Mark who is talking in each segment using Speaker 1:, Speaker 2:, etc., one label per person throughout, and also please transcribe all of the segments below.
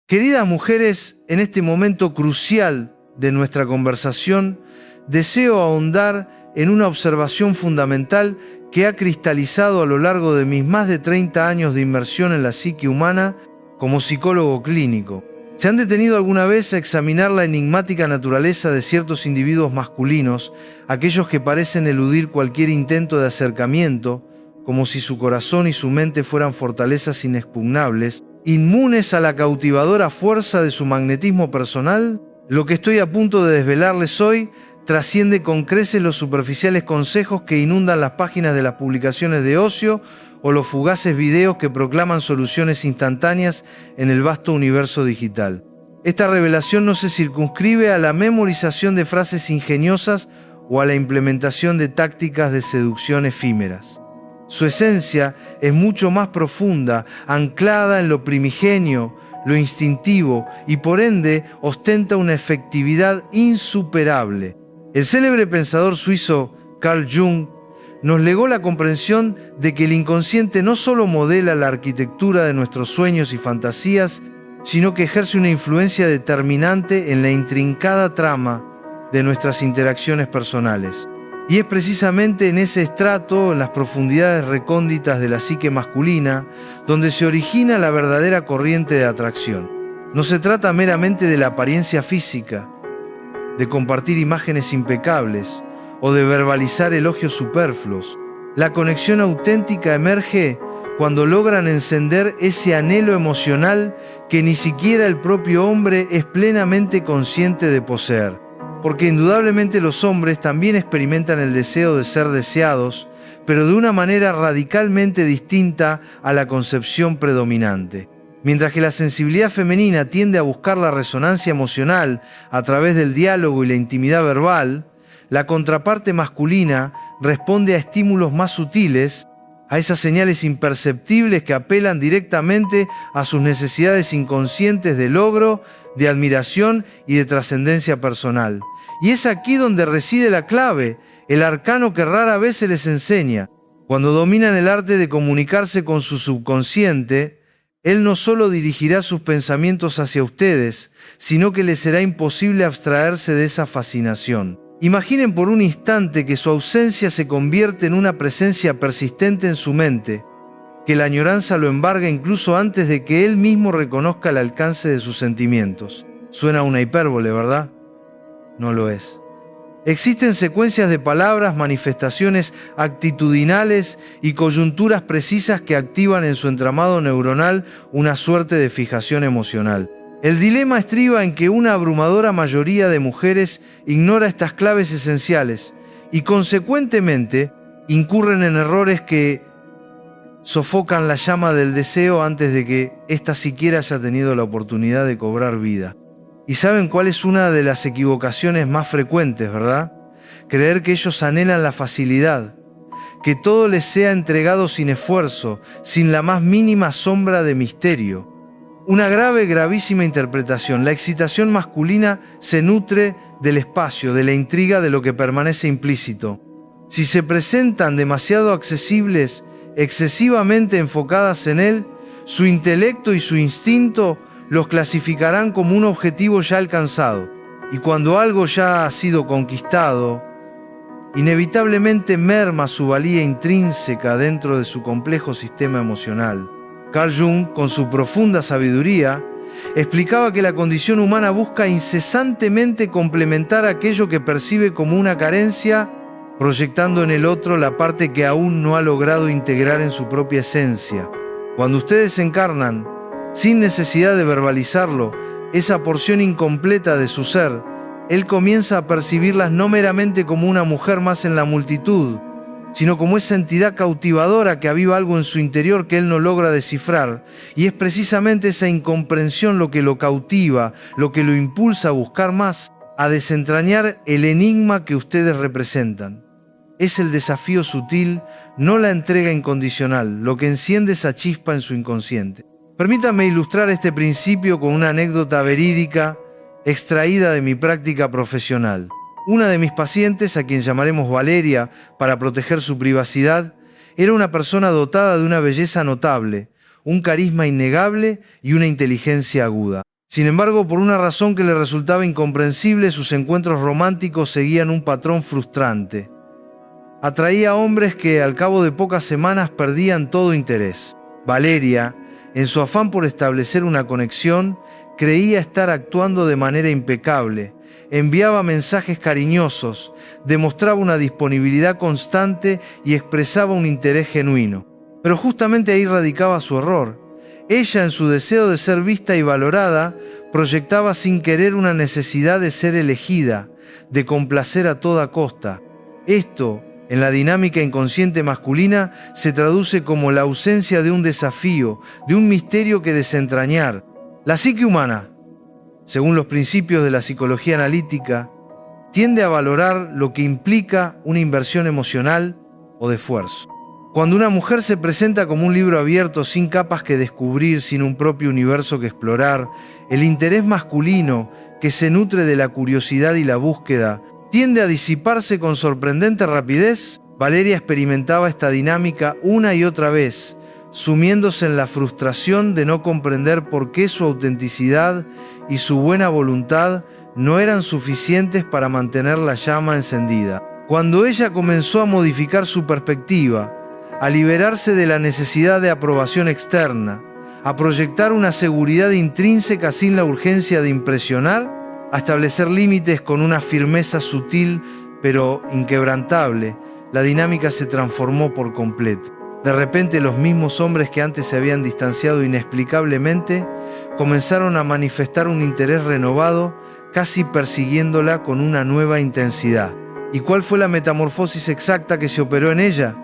Speaker 1: Queridas mujeres, en este momento crucial de nuestra conversación, deseo ahondar en una observación fundamental que ha cristalizado a lo largo de mis más de 30 años de inmersión en la psique humana como psicólogo clínico. ¿Se han detenido alguna vez a examinar la enigmática naturaleza de ciertos individuos masculinos, aquellos que parecen eludir cualquier intento de acercamiento, como si su corazón y su mente fueran fortalezas inexpugnables, inmunes a la cautivadora fuerza de su magnetismo personal? Lo que estoy a punto de desvelarles hoy trasciende con creces los superficiales consejos que inundan las páginas de las publicaciones de ocio o los fugaces videos que proclaman soluciones instantáneas en el vasto universo digital. Esta revelación no se circunscribe a la memorización de frases ingeniosas o a la implementación de tácticas de seducción efímeras. Su esencia es mucho más profunda, anclada en lo primigenio, lo instintivo, y por ende ostenta una efectividad insuperable. El célebre pensador suizo Carl Jung nos legó la comprensión de que el inconsciente no solo modela la arquitectura de nuestros sueños y fantasías, sino que ejerce una influencia determinante en la intrincada trama de nuestras interacciones personales. Y es precisamente en ese estrato, en las profundidades recónditas de la psique masculina, donde se origina la verdadera corriente de atracción. No se trata meramente de la apariencia física, de compartir imágenes impecables o de verbalizar elogios superfluos. La conexión auténtica emerge cuando logran encender ese anhelo emocional que ni siquiera el propio hombre es plenamente consciente de poseer. Porque indudablemente los hombres también experimentan el deseo de ser deseados, pero de una manera radicalmente distinta a la concepción predominante. Mientras que la sensibilidad femenina tiende a buscar la resonancia emocional a través del diálogo y la intimidad verbal, la contraparte masculina responde a estímulos más sutiles, a esas señales imperceptibles que apelan directamente a sus necesidades inconscientes de logro, de admiración y de trascendencia personal. Y es aquí donde reside la clave, el arcano que rara vez se les enseña. Cuando dominan el arte de comunicarse con su subconsciente, él no solo dirigirá sus pensamientos hacia ustedes, sino que les será imposible abstraerse de esa fascinación. Imaginen por un instante que su ausencia se convierte en una presencia persistente en su mente, que la añoranza lo embarga incluso antes de que él mismo reconozca el alcance de sus sentimientos. Suena una hipérbole, ¿verdad? No lo es. Existen secuencias de palabras, manifestaciones actitudinales y coyunturas precisas que activan en su entramado neuronal una suerte de fijación emocional. El dilema estriba en que una abrumadora mayoría de mujeres ignora estas claves esenciales y, consecuentemente, incurren en errores que sofocan la llama del deseo antes de que ésta siquiera haya tenido la oportunidad de cobrar vida. ¿Y saben cuál es una de las equivocaciones más frecuentes, verdad? Creer que ellos anhelan la facilidad, que todo les sea entregado sin esfuerzo, sin la más mínima sombra de misterio. Una gravísima interpretación. La excitación masculina se nutre del espacio, de la intriga, de lo que permanece implícito. Si se presentan demasiado accesibles, excesivamente enfocadas en él, su intelecto y su instinto los clasificarán como un objetivo ya alcanzado. Y cuando algo ya ha sido conquistado, inevitablemente merma su valía intrínseca dentro de su complejo sistema emocional. Carl Jung, con su profunda sabiduría, explicaba que la condición humana busca incesantemente complementar aquello que percibe como una carencia, proyectando en el otro la parte que aún no ha logrado integrar en su propia esencia. Cuando ustedes encarnan, sin necesidad de verbalizarlo, esa porción incompleta de su ser, él comienza a percibirlas no meramente como una mujer más en la multitud, sino como esa entidad cautivadora que aviva algo en su interior que él no logra descifrar. Y es precisamente esa incomprensión lo que lo cautiva, lo que lo impulsa a buscar más, a desentrañar el enigma que ustedes representan. Es el desafío sutil, no la entrega incondicional, lo que enciende esa chispa en su inconsciente. Permítanme ilustrar este principio con una anécdota verídica extraída de mi práctica profesional. Una de mis pacientes, a quien llamaremos Valeria para proteger su privacidad, era una persona dotada de una belleza notable, un carisma innegable y una inteligencia aguda. Sin embargo, por una razón que le resultaba incomprensible, sus encuentros románticos seguían un patrón frustrante. Atraía a hombres que al cabo de pocas semanas perdían todo interés. Valeria, en su afán por establecer una conexión, creía estar actuando de manera impecable. Enviaba mensajes cariñosos, demostraba una disponibilidad constante y expresaba un interés genuino. Pero justamente ahí radicaba su error. Ella, en su deseo de ser vista y valorada, proyectaba sin querer una necesidad de ser elegida, de complacer a toda costa. Esto, en la dinámica inconsciente masculina, se traduce como la ausencia de un desafío, de un misterio que desentrañar. La psique humana, según los principios de la psicología analítica, tiende a valorar lo que implica una inversión emocional o de esfuerzo. Cuando una mujer se presenta como un libro abierto, sin capas que descubrir, sin un propio universo que explorar, el interés masculino, que se nutre de la curiosidad y la búsqueda, tiende a disiparse con sorprendente rapidez. Valeria experimentaba esta dinámica una y otra vez, sumiéndose en la frustración de no comprender por qué su autenticidad y su buena voluntad no eran suficientes para mantener la llama encendida. Cuando ella comenzó a modificar su perspectiva, a liberarse de la necesidad de aprobación externa, a proyectar una seguridad intrínseca sin la urgencia de impresionar, a establecer límites con una firmeza sutil pero inquebrantable, la dinámica se transformó por completo. De repente, los mismos hombres que antes se habían distanciado inexplicablemente comenzaron a manifestar un interés renovado, casi persiguiéndola con una nueva intensidad. ¿Y cuál fue la metamorfosis exacta que se operó en ella?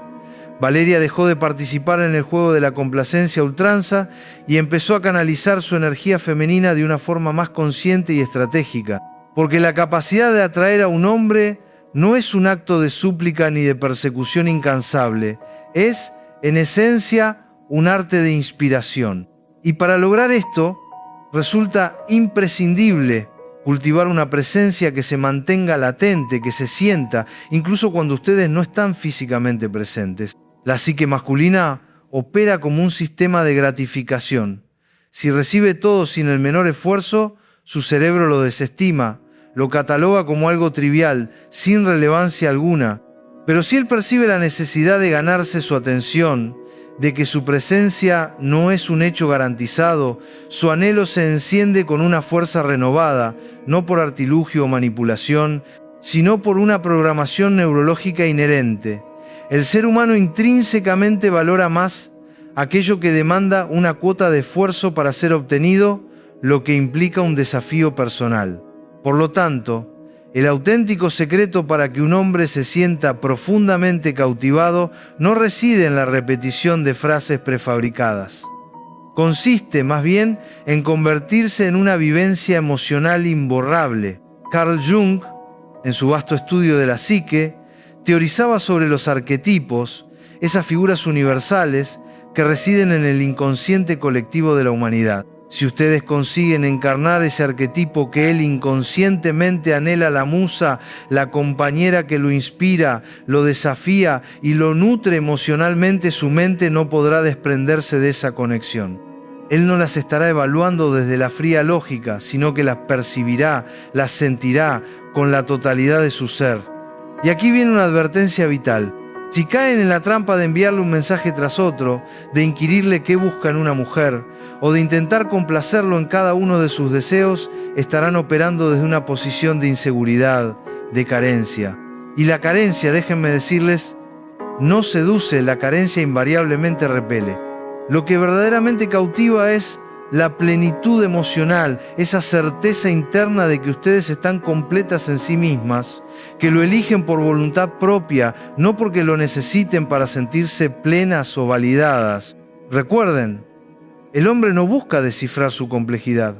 Speaker 1: Valeria dejó de participar en el juego de la complacencia a ultranza y empezó a canalizar su energía femenina de una forma más consciente y estratégica, porque la capacidad de atraer a un hombre no es un acto de súplica ni de persecución incansable, es, en esencia, un arte de inspiración. Y para lograr esto, resulta imprescindible cultivar una presencia que se mantenga latente, que se sienta, incluso cuando ustedes no están físicamente presentes. La psique masculina opera como un sistema de gratificación. Si recibe todo sin el menor esfuerzo, su cerebro lo desestima, lo cataloga como algo trivial, sin relevancia alguna. Pero si él percibe la necesidad de ganarse su atención, de que su presencia no es un hecho garantizado, su anhelo se enciende con una fuerza renovada, no por artilugio o manipulación, sino por una programación neurológica inherente. El ser humano intrínsecamente valora más aquello que demanda una cuota de esfuerzo para ser obtenido, lo que implica un desafío personal. Por lo tanto, el auténtico secreto para que un hombre se sienta profundamente cautivado no reside en la repetición de frases prefabricadas. Consiste más bien en convertirse en una vivencia emocional imborrable. Carl Jung, en su vasto estudio de la psique, teorizaba sobre los arquetipos, esas figuras universales que residen en el inconsciente colectivo de la humanidad. Si ustedes consiguen encarnar ese arquetipo que él inconscientemente anhela, la musa, la compañera que lo inspira, lo desafía y lo nutre emocionalmente, su mente no podrá desprenderse de esa conexión. Él no las estará evaluando desde la fría lógica, sino que las percibirá, las sentirá con la totalidad de su ser. Y aquí viene una advertencia vital. Si caen en la trampa de enviarle un mensaje tras otro, de inquirirle qué busca en una mujer, o de intentar complacerlo en cada uno de sus deseos, estarán operando desde una posición de inseguridad, de carencia. Y la carencia, déjenme decirles, no seduce, la carencia invariablemente repele. Lo que verdaderamente cautiva es la plenitud emocional, esa certeza interna de que ustedes están completas en sí mismas, que lo eligen por voluntad propia, no porque lo necesiten para sentirse plenas o validadas. Recuerden, el hombre no busca descifrar su complejidad.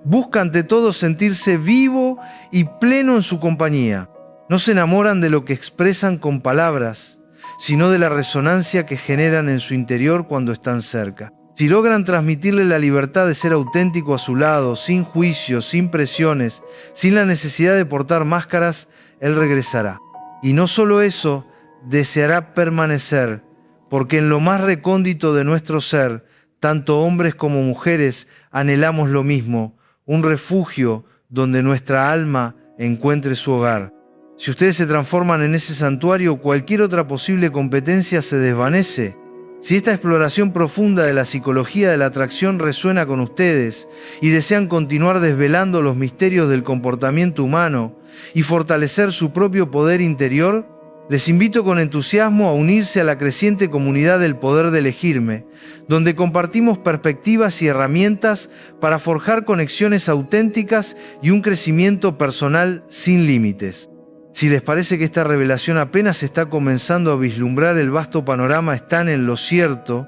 Speaker 1: Busca ante todo sentirse vivo y pleno en su compañía. No se enamoran de lo que expresan con palabras, sino de la resonancia que generan en su interior cuando están cerca. Si logran transmitirle la libertad de ser auténtico a su lado, sin juicios, sin presiones, sin la necesidad de portar máscaras, él regresará. Y no solo eso, deseará permanecer, porque en lo más recóndito de nuestro ser, tanto hombres como mujeres anhelamos lo mismo, un refugio donde nuestra alma encuentre su hogar. Si ustedes se transforman en ese santuario, cualquier otra posible competencia se desvanece. Si esta exploración profunda de la psicología de la atracción resuena con ustedes y desean continuar desvelando los misterios del comportamiento humano y fortalecer su propio poder interior, les invito con entusiasmo a unirse a la creciente comunidad del poder de elegirme, donde compartimos perspectivas y herramientas para forjar conexiones auténticas y un crecimiento personal sin límites. Si les parece que esta revelación apenas está comenzando a vislumbrar el vasto panorama, están en lo cierto,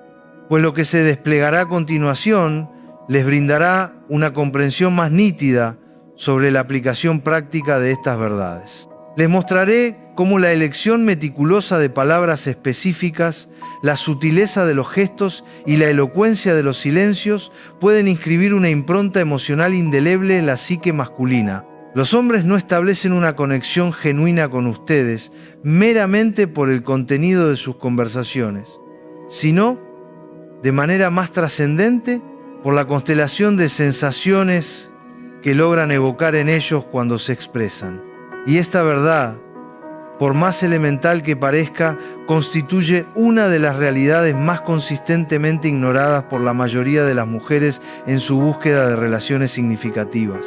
Speaker 1: pues lo que se desplegará a continuación les brindará una comprensión más nítida sobre la aplicación práctica de estas verdades. Les mostraré cómo la elección meticulosa de palabras específicas, la sutileza de los gestos y la elocuencia de los silencios pueden inscribir una impronta emocional indeleble en la psique masculina. Los hombres no establecen una conexión genuina con ustedes meramente por el contenido de sus conversaciones, sino, de manera más trascendente, por la constelación de sensaciones que logran evocar en ellos cuando se expresan. Y esta verdad, por más elemental que parezca, constituye una de las realidades más consistentemente ignoradas por la mayoría de las mujeres en su búsqueda de relaciones significativas.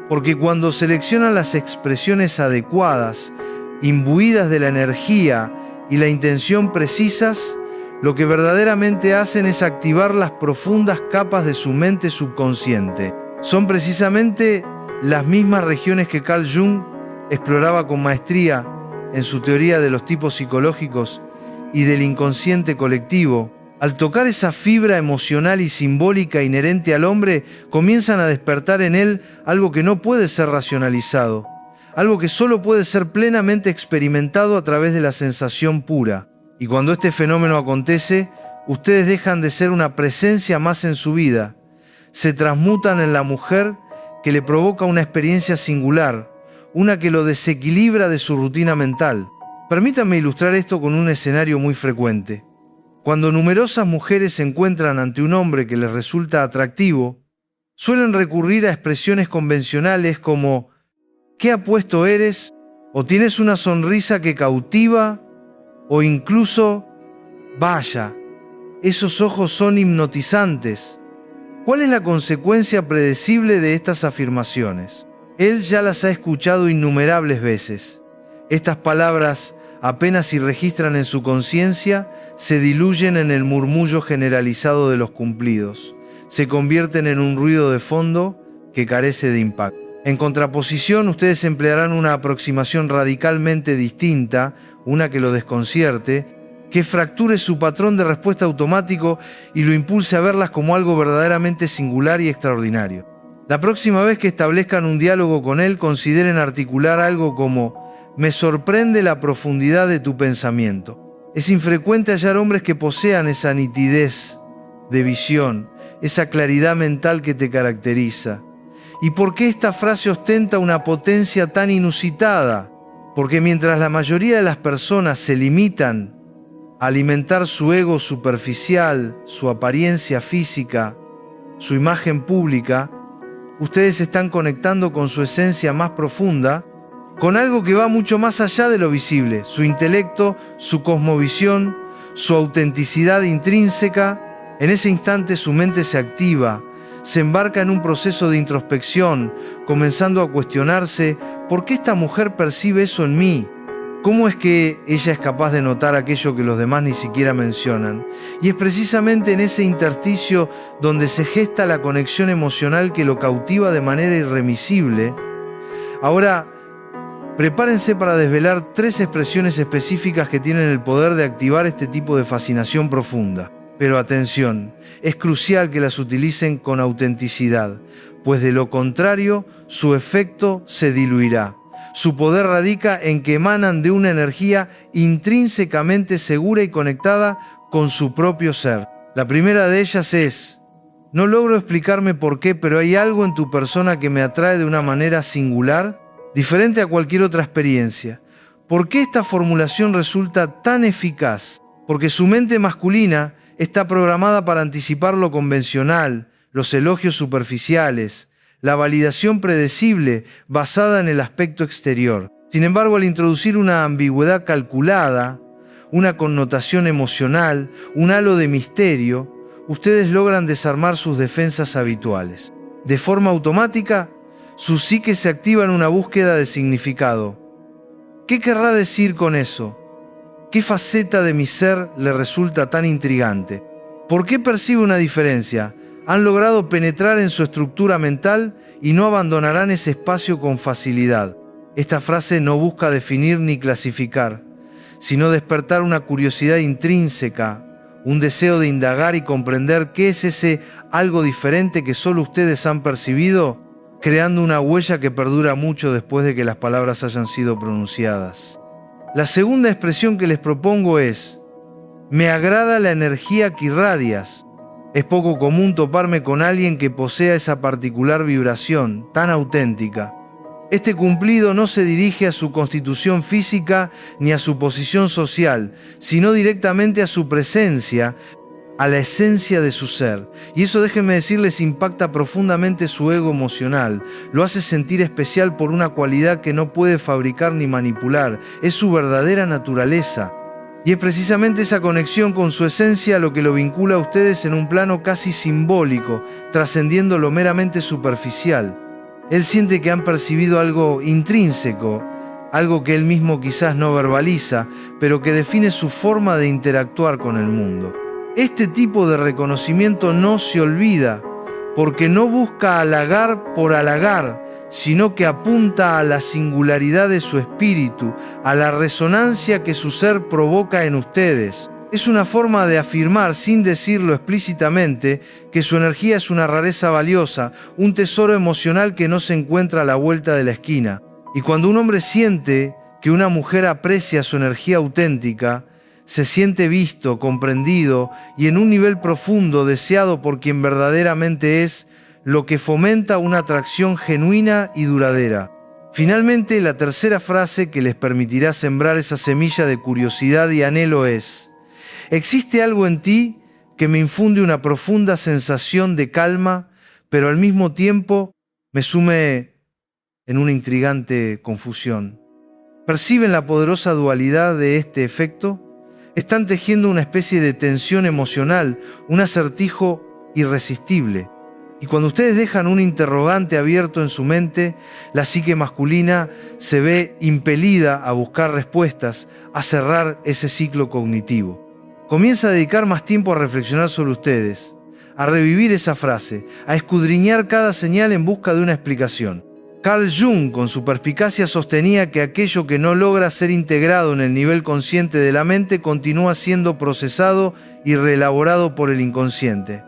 Speaker 1: Porque cuando seleccionan las expresiones adecuadas, imbuidas de la energía y la intención precisas, lo que verdaderamente hacen es activar las profundas capas de su mente subconsciente. Son precisamente las mismas regiones que Carl Jung exploraba con maestría en su teoría de los tipos psicológicos y del inconsciente colectivo. Al tocar esa fibra emocional y simbólica inherente al hombre, comienzan a despertar en él algo que no puede ser racionalizado, algo que solo puede ser plenamente experimentado a través de la sensación pura. Y cuando este fenómeno acontece, ustedes dejan de ser una presencia más en su vida, se transmutan en la mujer que le provoca una experiencia singular, una que lo desequilibra de su rutina mental. Permítanme ilustrar esto con un escenario muy frecuente. Cuando numerosas mujeres se encuentran ante un hombre que les resulta atractivo, suelen recurrir a expresiones convencionales como «¿Qué apuesto eres?» o «¿Tienes una sonrisa que cautiva?» o incluso «Vaya, esos ojos son hipnotizantes». ¿Cuál es la consecuencia predecible de estas afirmaciones? Él ya las ha escuchado innumerables veces. Estas palabras, apenas si registran en su conciencia, se diluyen en el murmullo generalizado de los cumplidos. Se convierten en un ruido de fondo que carece de impacto. En contraposición, ustedes emplearán una aproximación radicalmente distinta, una que lo desconcierte, que fracture su patrón de respuesta automático y lo impulse a verlas como algo verdaderamente singular y extraordinario. La próxima vez que establezcan un diálogo con él, consideren articular algo como «Me sorprende la profundidad de tu pensamiento». Es infrecuente hallar hombres que posean esa nitidez de visión, esa claridad mental que te caracteriza. ¿Y por qué esta frase ostenta una potencia tan inusitada? Porque mientras la mayoría de las personas se limitan a alimentar su ego superficial, su apariencia física, su imagen pública, ustedes están conectando con su esencia más profunda, con algo que va mucho más allá de lo visible, su intelecto, su cosmovisión, su autenticidad intrínseca. En ese instante su mente se activa, se embarca en un proceso de introspección, comenzando a cuestionarse ¿por qué esta mujer percibe eso en mí? ¿Cómo es que ella es capaz de notar aquello que los demás ni siquiera mencionan? Y es precisamente en ese intersticio donde se gesta la conexión emocional que lo cautiva de manera irremisible. Ahora, prepárense para desvelar 3 expresiones específicas que tienen el poder de activar este tipo de fascinación profunda. Pero atención, es crucial que las utilicen con autenticidad, pues de lo contrario, su efecto se diluirá. Su poder radica en que emanan de una energía intrínsecamente segura y conectada con su propio ser. La primera de ellas es: no logro explicarme por qué, pero hay algo en tu persona que me atrae de una manera singular, diferente a cualquier otra experiencia. ¿Por qué esta formulación resulta tan eficaz? Porque su mente masculina está programada para anticipar lo convencional, los elogios superficiales, la validación predecible basada en el aspecto exterior. Sin embargo, al introducir una ambigüedad calculada, una connotación emocional, un halo de misterio, ustedes logran desarmar sus defensas habituales. De forma automática, su psique se activa en una búsqueda de significado. ¿Qué querrá decir con eso? ¿Qué faceta de mi ser le resulta tan intrigante? ¿Por qué percibe una diferencia? Han logrado penetrar en su estructura mental y no abandonarán ese espacio con facilidad. Esta frase no busca definir ni clasificar, sino despertar una curiosidad intrínseca, un deseo de indagar y comprender qué es ese algo diferente que solo ustedes han percibido, creando una huella que perdura mucho después de que las palabras hayan sido pronunciadas. La segunda expresión que les propongo es: me agrada la energía que irradias. Es poco común toparme con alguien que posea esa particular vibración tan auténtica. Este cumplido no se dirige a su constitución física ni a su posición social, sino directamente a su presencia, a la esencia de su ser. Y eso, déjenme decirles, impacta profundamente su ego emocional. Lo hace sentir especial por una cualidad que no puede fabricar ni manipular. Es su verdadera naturaleza. Y es precisamente esa conexión con su esencia lo que lo vincula a ustedes en un plano casi simbólico, trascendiendo lo meramente superficial. Él siente que han percibido algo intrínseco, algo que él mismo quizás no verbaliza, pero que define su forma de interactuar con el mundo. Este tipo de reconocimiento no se olvida, porque no busca halagar por halagar, sino que apunta a la singularidad de su espíritu, a la resonancia que su ser provoca en ustedes. Es una forma de afirmar, sin decirlo explícitamente, que su energía es una rareza valiosa, un tesoro emocional que no se encuentra a la vuelta de la esquina. Y cuando un hombre siente que una mujer aprecia su energía auténtica, se siente visto, comprendido y en un nivel profundo deseado por quien verdaderamente es, lo que fomenta una atracción genuina y duradera. Finalmente, la tercera frase que les permitirá sembrar esa semilla de curiosidad y anhelo es: existe algo en ti que me infunde una profunda sensación de calma, pero al mismo tiempo me sume en una intrigante confusión. ¿Perciben la poderosa dualidad de este efecto? Están tejiendo una especie de tensión emocional, un acertijo irresistible. Y cuando ustedes dejan un interrogante abierto en su mente, la psique masculina se ve impelida a buscar respuestas, a cerrar ese ciclo cognitivo. Comienza a dedicar más tiempo a reflexionar sobre ustedes, a revivir esa frase, a escudriñar cada señal en busca de una explicación. Carl Jung, con su perspicacia, sostenía que aquello que no logra ser integrado en el nivel consciente de la mente continúa siendo procesado y reelaborado por el inconsciente.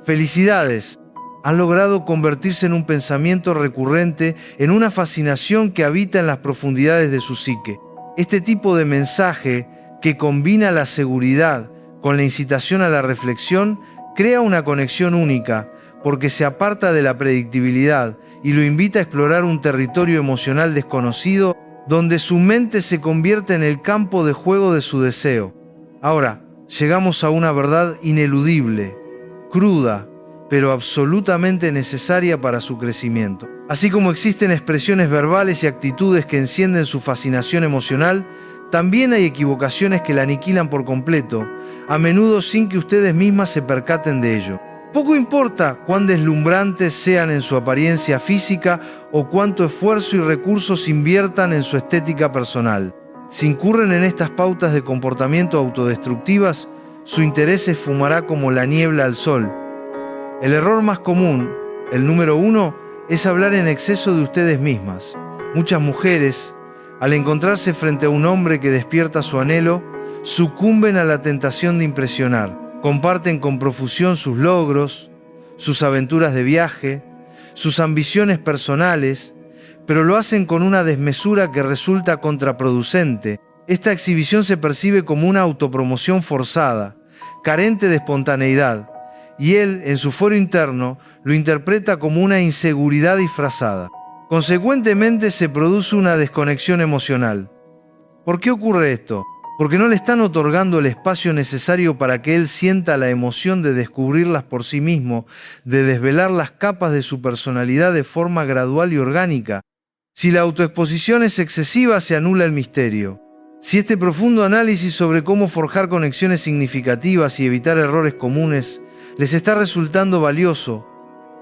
Speaker 1: ¡Felicidades! Han logrado convertirse en un pensamiento recurrente, en una fascinación que habita en las profundidades de su psique. Este tipo de mensaje, que combina la seguridad con la incitación a la reflexión, crea una conexión única, porque se aparta de la predictibilidad y lo invita a explorar un territorio emocional desconocido, donde su mente se convierte en el campo de juego de su deseo. Ahora, llegamos a una verdad ineludible, cruda, pero absolutamente necesaria para su crecimiento. Así como existen expresiones verbales y actitudes que encienden su fascinación emocional, también hay equivocaciones que la aniquilan por completo, a menudo sin que ustedes mismas se percaten de ello. Poco importa cuán deslumbrantes sean en su apariencia física o cuánto esfuerzo y recursos inviertan en su estética personal. Si incurren en estas pautas de comportamiento autodestructivas, su interés se esfumará como la niebla al sol. El error más común, el número 1, es hablar en exceso de ustedes mismas. Muchas mujeres, al encontrarse frente a un hombre que despierta su anhelo, sucumben a la tentación de impresionar. Comparten con profusión sus logros, sus aventuras de viaje, sus ambiciones personales, pero lo hacen con una desmesura que resulta contraproducente. Esta exhibición se percibe como una autopromoción forzada, carente de espontaneidad, y él, en su fuero interno, lo interpreta como una inseguridad disfrazada. Consecuentemente, se produce una desconexión emocional. ¿Por qué ocurre esto? porque no le están otorgando el espacio necesario para que él sienta la emoción de descubrirlas por sí mismo, de desvelar las capas de su personalidad de forma gradual y orgánica. Si la autoexposición es excesiva, se anula el misterio. Si este profundo análisis sobre cómo forjar conexiones significativas y evitar errores comunes les está resultando valioso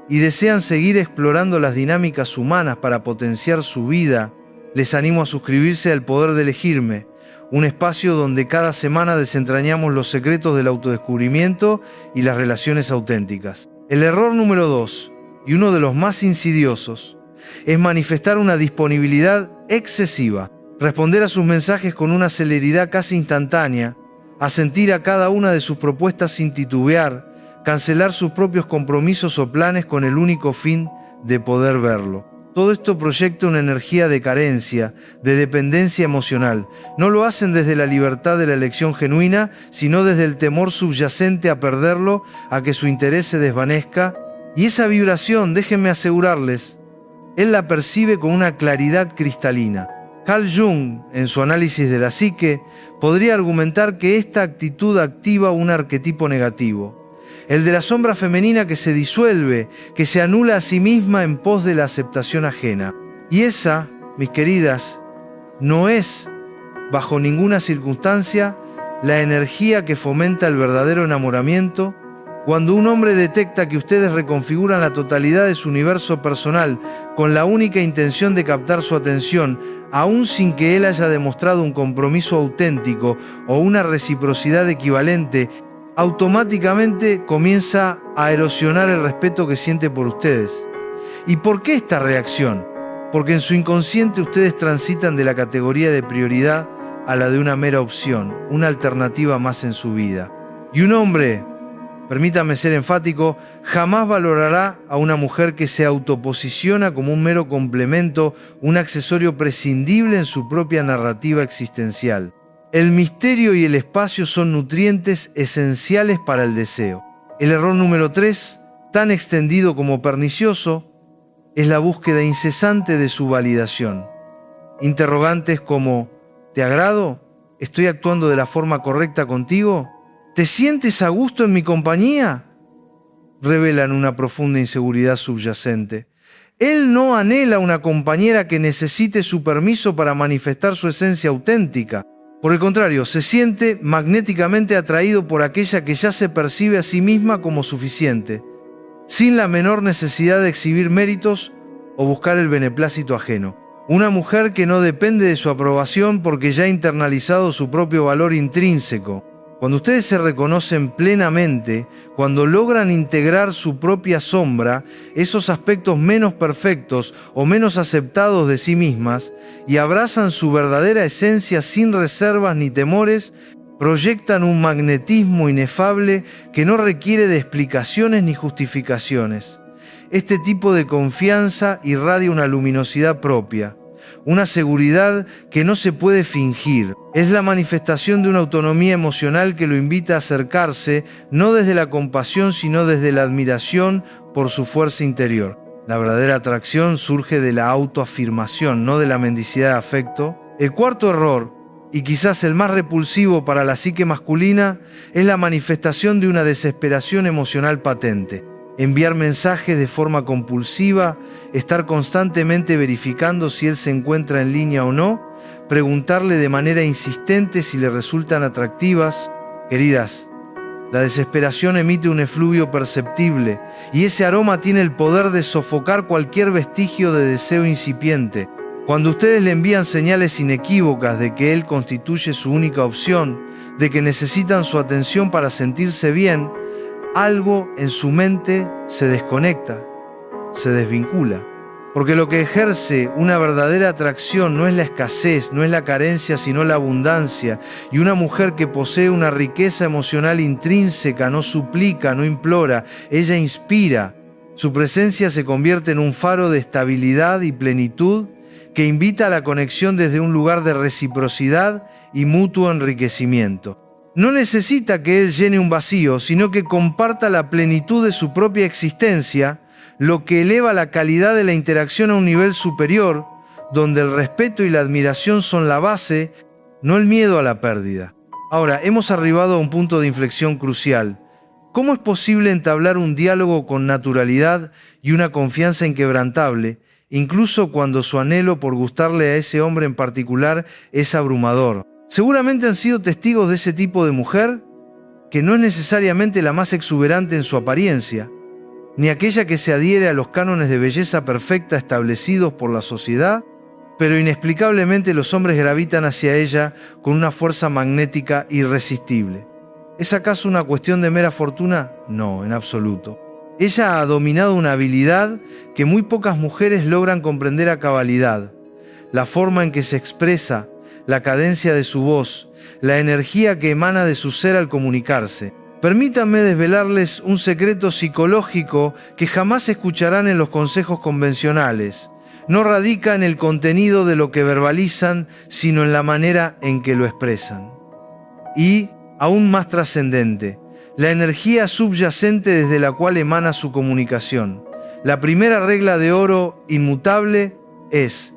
Speaker 1: y desean seguir explorando las dinámicas humanas para potenciar su vida, les animo a suscribirse al Poder de Elegirme, un espacio donde cada semana desentrañamos los secretos del autodescubrimiento y las relaciones auténticas. El error número 2, y uno de los más insidiosos, es manifestar una disponibilidad excesiva, responder a sus mensajes con una celeridad casi instantánea, asentir a cada una de sus propuestas sin titubear, cancelar sus propios compromisos o planes con el único fin de poder verlo. Todo esto proyecta una energía de carencia, de dependencia emocional. No lo hacen desde la libertad de la elección genuina, sino desde el temor subyacente a perderlo, a que su interés se desvanezca. Y esa vibración, déjenme asegurarles, él la percibe con una claridad cristalina. Carl Jung, en su análisis de la psique, podría argumentar que esta actitud activa un arquetipo negativo, el de la sombra femenina que se disuelve, que se anula a sí misma en pos de la aceptación ajena. Y esa, mis queridas, no es, bajo ninguna circunstancia, la energía que fomenta el verdadero enamoramiento. Cuando un hombre detecta que ustedes reconfiguran la totalidad de su universo personal con la única intención de captar su atención, aun sin que él haya demostrado un compromiso auténtico o una reciprocidad equivalente, automáticamente comienza a erosionar el respeto que siente por ustedes. ¿Y por qué esta reacción? Porque en su inconsciente ustedes transitan de la categoría de prioridad a la de una mera opción, una alternativa más en su vida. Y un hombre, permítame ser enfático, jamás valorará a una mujer que se autoposiciona como un mero complemento, un accesorio prescindible en su propia narrativa existencial. El misterio y el espacio son nutrientes esenciales para el deseo. El error número 3, tan extendido como pernicioso, es la búsqueda incesante de su validación. Interrogantes como ¿te agrado? ¿Estoy actuando de la forma correcta contigo? ¿Te sientes a gusto en mi compañía? Revelan una profunda inseguridad subyacente. Él no anhela una compañera que necesite su permiso para manifestar su esencia auténtica. Por el contrario, se siente magnéticamente atraído por aquella que ya se percibe a sí misma como suficiente, sin la menor necesidad de exhibir méritos o buscar el beneplácito ajeno. Una mujer que no depende de su aprobación porque ya ha internalizado su propio valor intrínseco. Cuando ustedes se reconocen plenamente, cuando logran integrar su propia sombra, esos aspectos menos perfectos o menos aceptados de sí mismas, y abrazan su verdadera esencia sin reservas ni temores, proyectan un magnetismo inefable que no requiere de explicaciones ni justificaciones. Este tipo de confianza irradia una luminosidad propia, una seguridad que no se puede fingir. Es la manifestación de una autonomía emocional que lo invita a acercarse, no desde la compasión, sino desde la admiración por su fuerza interior. La verdadera atracción surge de la autoafirmación, no de la mendicidad de afecto. El cuarto error, y quizás el más repulsivo para la psique masculina, es la manifestación de una desesperación emocional patente. Enviar mensajes de forma compulsiva, estar constantemente verificando si él se encuentra en línea o no, preguntarle de manera insistente si le resultan atractivas. Queridas, la desesperación emite un efluvio perceptible y ese aroma tiene el poder de sofocar cualquier vestigio de deseo incipiente. Cuando ustedes le envían señales inequívocas de que él constituye su única opción, de que necesitan su atención para sentirse bien, algo en su mente se desconecta, se desvincula. Porque lo que ejerce una verdadera atracción no es la escasez, no es la carencia, sino la abundancia. Y una mujer que posee una riqueza emocional intrínseca no suplica, no implora, ella inspira. Su presencia se convierte en un faro de estabilidad y plenitud que invita a la conexión desde un lugar de reciprocidad y mutuo enriquecimiento. No necesita que él llene un vacío, sino que comparta la plenitud de su propia existencia, lo que eleva la calidad de la interacción a un nivel superior, donde el respeto y la admiración son la base no el miedo a la pérdida. Ahora, hemos arribado a un punto de inflexión crucial. ¿Cómo es posible entablar un diálogo con naturalidad y una confianza inquebrantable, incluso cuando su anhelo por gustarle a ese hombre en particular es abrumador? Seguramente han sido testigos de ese tipo de mujer, que no es necesariamente la más exuberante en su apariencia, ni aquella que se adhiere a los cánones de belleza perfecta establecidos por la sociedad, pero inexplicablemente los hombres gravitan hacia ella con una fuerza magnética irresistible. ¿Es acaso una cuestión de mera fortuna? No, en absoluto. Ella ha dominado una habilidad que muy pocas mujeres logran comprender a cabalidad. La forma en que se expresa, la cadencia de su voz, la energía que emana de su ser al comunicarse. Permítanme desvelarles un secreto psicológico que jamás escucharán en los consejos convencionales. No radica en el contenido de lo que verbalizan, sino en la manera en que lo expresan. Y, aún más trascendente, la energía subyacente desde la cual emana su comunicación. La primera regla de oro inmutable es: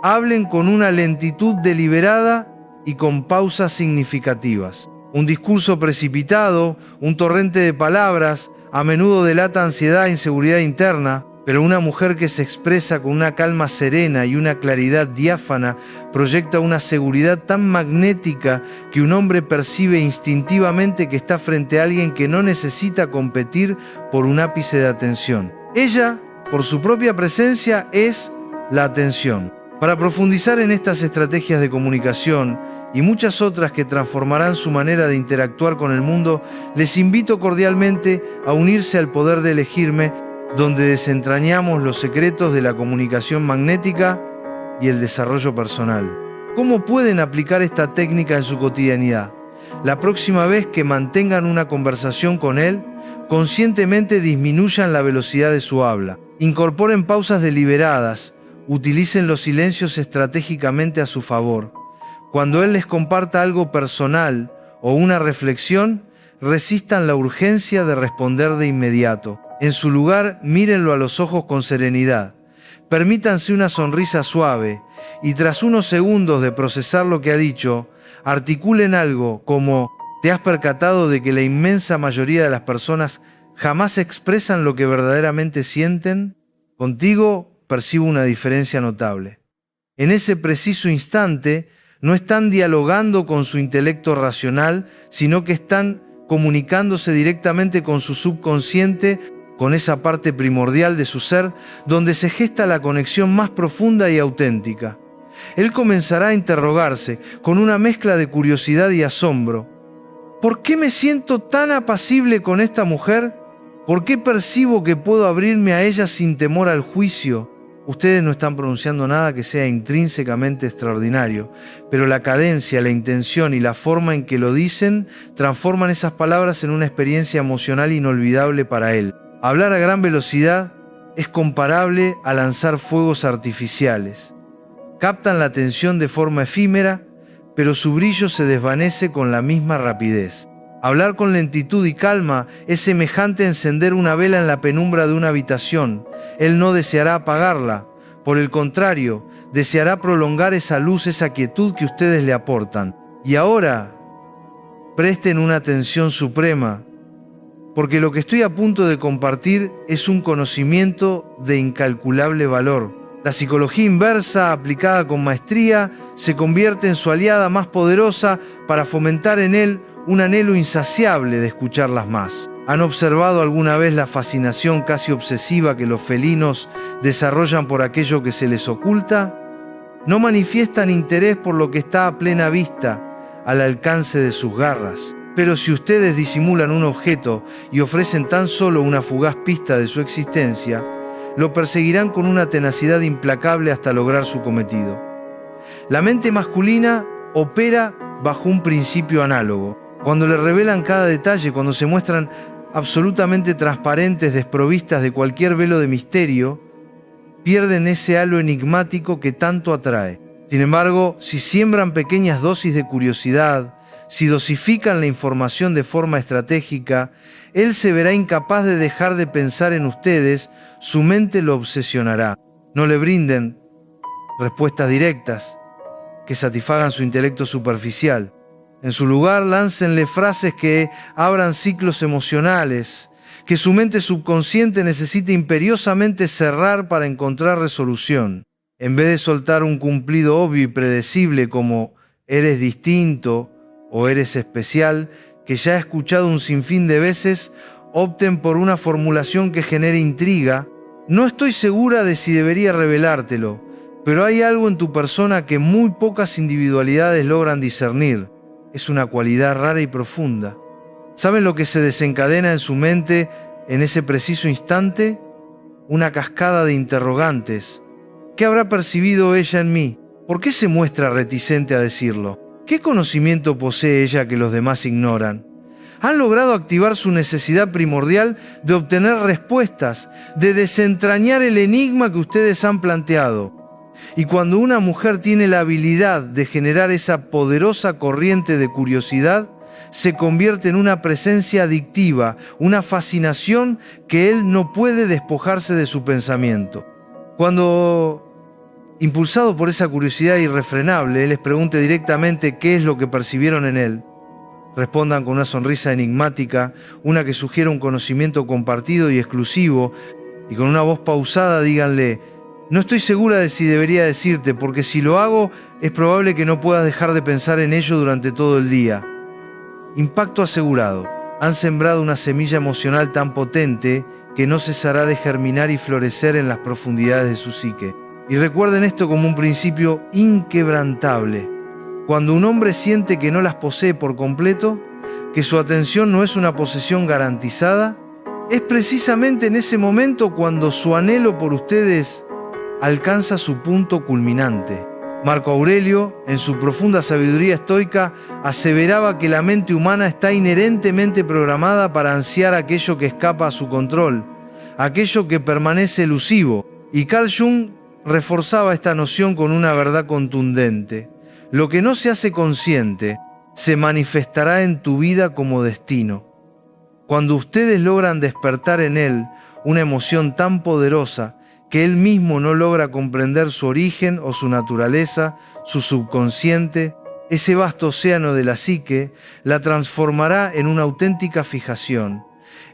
Speaker 1: hablen con una lentitud deliberada y con pausas significativas. Un discurso precipitado, un torrente de palabras, a menudo delata ansiedad e inseguridad interna, pero una mujer que se expresa con una calma serena y una claridad diáfana proyecta una seguridad tan magnética que un hombre percibe instintivamente que está frente a alguien que no necesita competir por un ápice de atención. Ella, por su propia presencia, es la atención. Para profundizar en estas estrategias de comunicación y muchas otras que transformarán su manera de interactuar con el mundo, les invito cordialmente a unirse al Poder de Elegirme, donde desentrañamos los secretos de la comunicación magnética y el desarrollo personal. ¿Cómo pueden aplicar esta técnica en su cotidianidad? La próxima vez que mantengan una conversación con él, conscientemente disminuyan la velocidad de su habla, incorporen pausas deliberadas, utilicen los silencios estratégicamente a su favor. Cuando él les comparta algo personal o una reflexión, resistan la urgencia de responder de inmediato. En su lugar, mírenlo a los ojos con serenidad. Permítanse una sonrisa suave y tras unos segundos de procesar lo que ha dicho, articulen algo como: ¿te has percatado de que la inmensa mayoría de las personas jamás expresan lo que verdaderamente sienten? Contigo percibo una diferencia notable. En ese preciso instante, no están dialogando con su intelecto racional, sino que están comunicándose directamente con su subconsciente, con esa parte primordial de su ser, donde se gesta la conexión más profunda y auténtica. Él comenzará a interrogarse, con una mezcla de curiosidad y asombro: ¿por qué me siento tan apacible con esta mujer? ¿Por qué percibo que puedo abrirme a ella sin temor al juicio? Ustedes no están pronunciando nada que sea intrínsecamente extraordinario, pero la cadencia, la intención y la forma en que lo dicen transforman esas palabras en una experiencia emocional inolvidable para él. Hablar a gran velocidad es comparable a lanzar fuegos artificiales. Captan la atención de forma efímera, pero su brillo se desvanece con la misma rapidez. Hablar con lentitud y calma es semejante a encender una vela en la penumbra de una habitación. Él no deseará apagarla, por el contrario, deseará prolongar esa luz, esa quietud que ustedes le aportan. Y ahora, presten una atención suprema, porque lo que estoy a punto de compartir es un conocimiento de incalculable valor. La psicología inversa, aplicada con maestría, se convierte en su aliada más poderosa para fomentar en él un anhelo insaciable de escucharlas más. ¿Han observado alguna vez la fascinación casi obsesiva que los felinos desarrollan por aquello que se les oculta? No manifiestan interés por lo que está a plena vista, al alcance de sus garras. Pero si ustedes disimulan un objeto y ofrecen tan solo una fugaz pista de su existencia, lo perseguirán con una tenacidad implacable hasta lograr su cometido. La mente masculina opera bajo un principio análogo. Cuando le revelan cada detalle, cuando se muestran absolutamente transparentes, desprovistas de cualquier velo de misterio, pierden ese halo enigmático que tanto atrae. Sin embargo, si siembran pequeñas dosis de curiosidad, si dosifican la información de forma estratégica, él se verá incapaz de dejar de pensar en ustedes, su mente lo obsesionará. No le brinden respuestas directas, que satisfagan su intelecto superficial. En su lugar, láncenle frases que abran ciclos emocionales, que su mente subconsciente necesite imperiosamente cerrar para encontrar resolución. En vez de soltar un cumplido obvio y predecible como eres distinto o eres especial, que ya he escuchado un sinfín de veces, opten por una formulación que genere intriga. No estoy segura de si debería revelártelo, pero hay algo en tu persona que muy pocas individualidades logran discernir. Es una cualidad rara y profunda. ¿Saben lo que se desencadena en su mente en ese preciso instante? Una cascada de interrogantes. ¿Qué habrá percibido ella en mí? ¿Por qué se muestra reticente a decirlo? ¿Qué conocimiento posee ella que los demás ignoran? Han logrado activar su necesidad primordial de obtener respuestas, de desentrañar el enigma que ustedes han planteado. Y cuando una mujer tiene la habilidad de generar esa poderosa corriente de curiosidad, se convierte en una presencia adictiva, una fascinación que él no puede despojarse de su pensamiento. Cuando, impulsado por esa curiosidad irrefrenable, él les pregunte directamente qué es lo que percibieron en él, respondan con una sonrisa enigmática, una que sugiere un conocimiento compartido y exclusivo, y con una voz pausada díganle: no estoy segura de si debería decirte, porque si lo hago, es probable que no puedas dejar de pensar en ello durante todo el día. Impacto asegurado. Han sembrado una semilla emocional tan potente que no cesará de germinar y florecer en las profundidades de su psique. Y recuerden esto como un principio inquebrantable. Cuando un hombre siente que no las posee por completo, que su atención no es una posesión garantizada, es precisamente en ese momento cuando su anhelo por ustedes alcanza su punto culminante. Marco Aurelio, en su profunda sabiduría estoica, aseveraba que la mente humana está inherentemente programada para ansiar aquello que escapa a su control, aquello que permanece elusivo, y Carl Jung reforzaba esta noción con una verdad contundente: lo que no se hace consciente se manifestará en tu vida como destino. Cuando ustedes logran despertar en él una emoción tan poderosa que él mismo no logra comprender su origen o su naturaleza, su subconsciente, ese vasto océano de la psique la transformará en una auténtica fijación,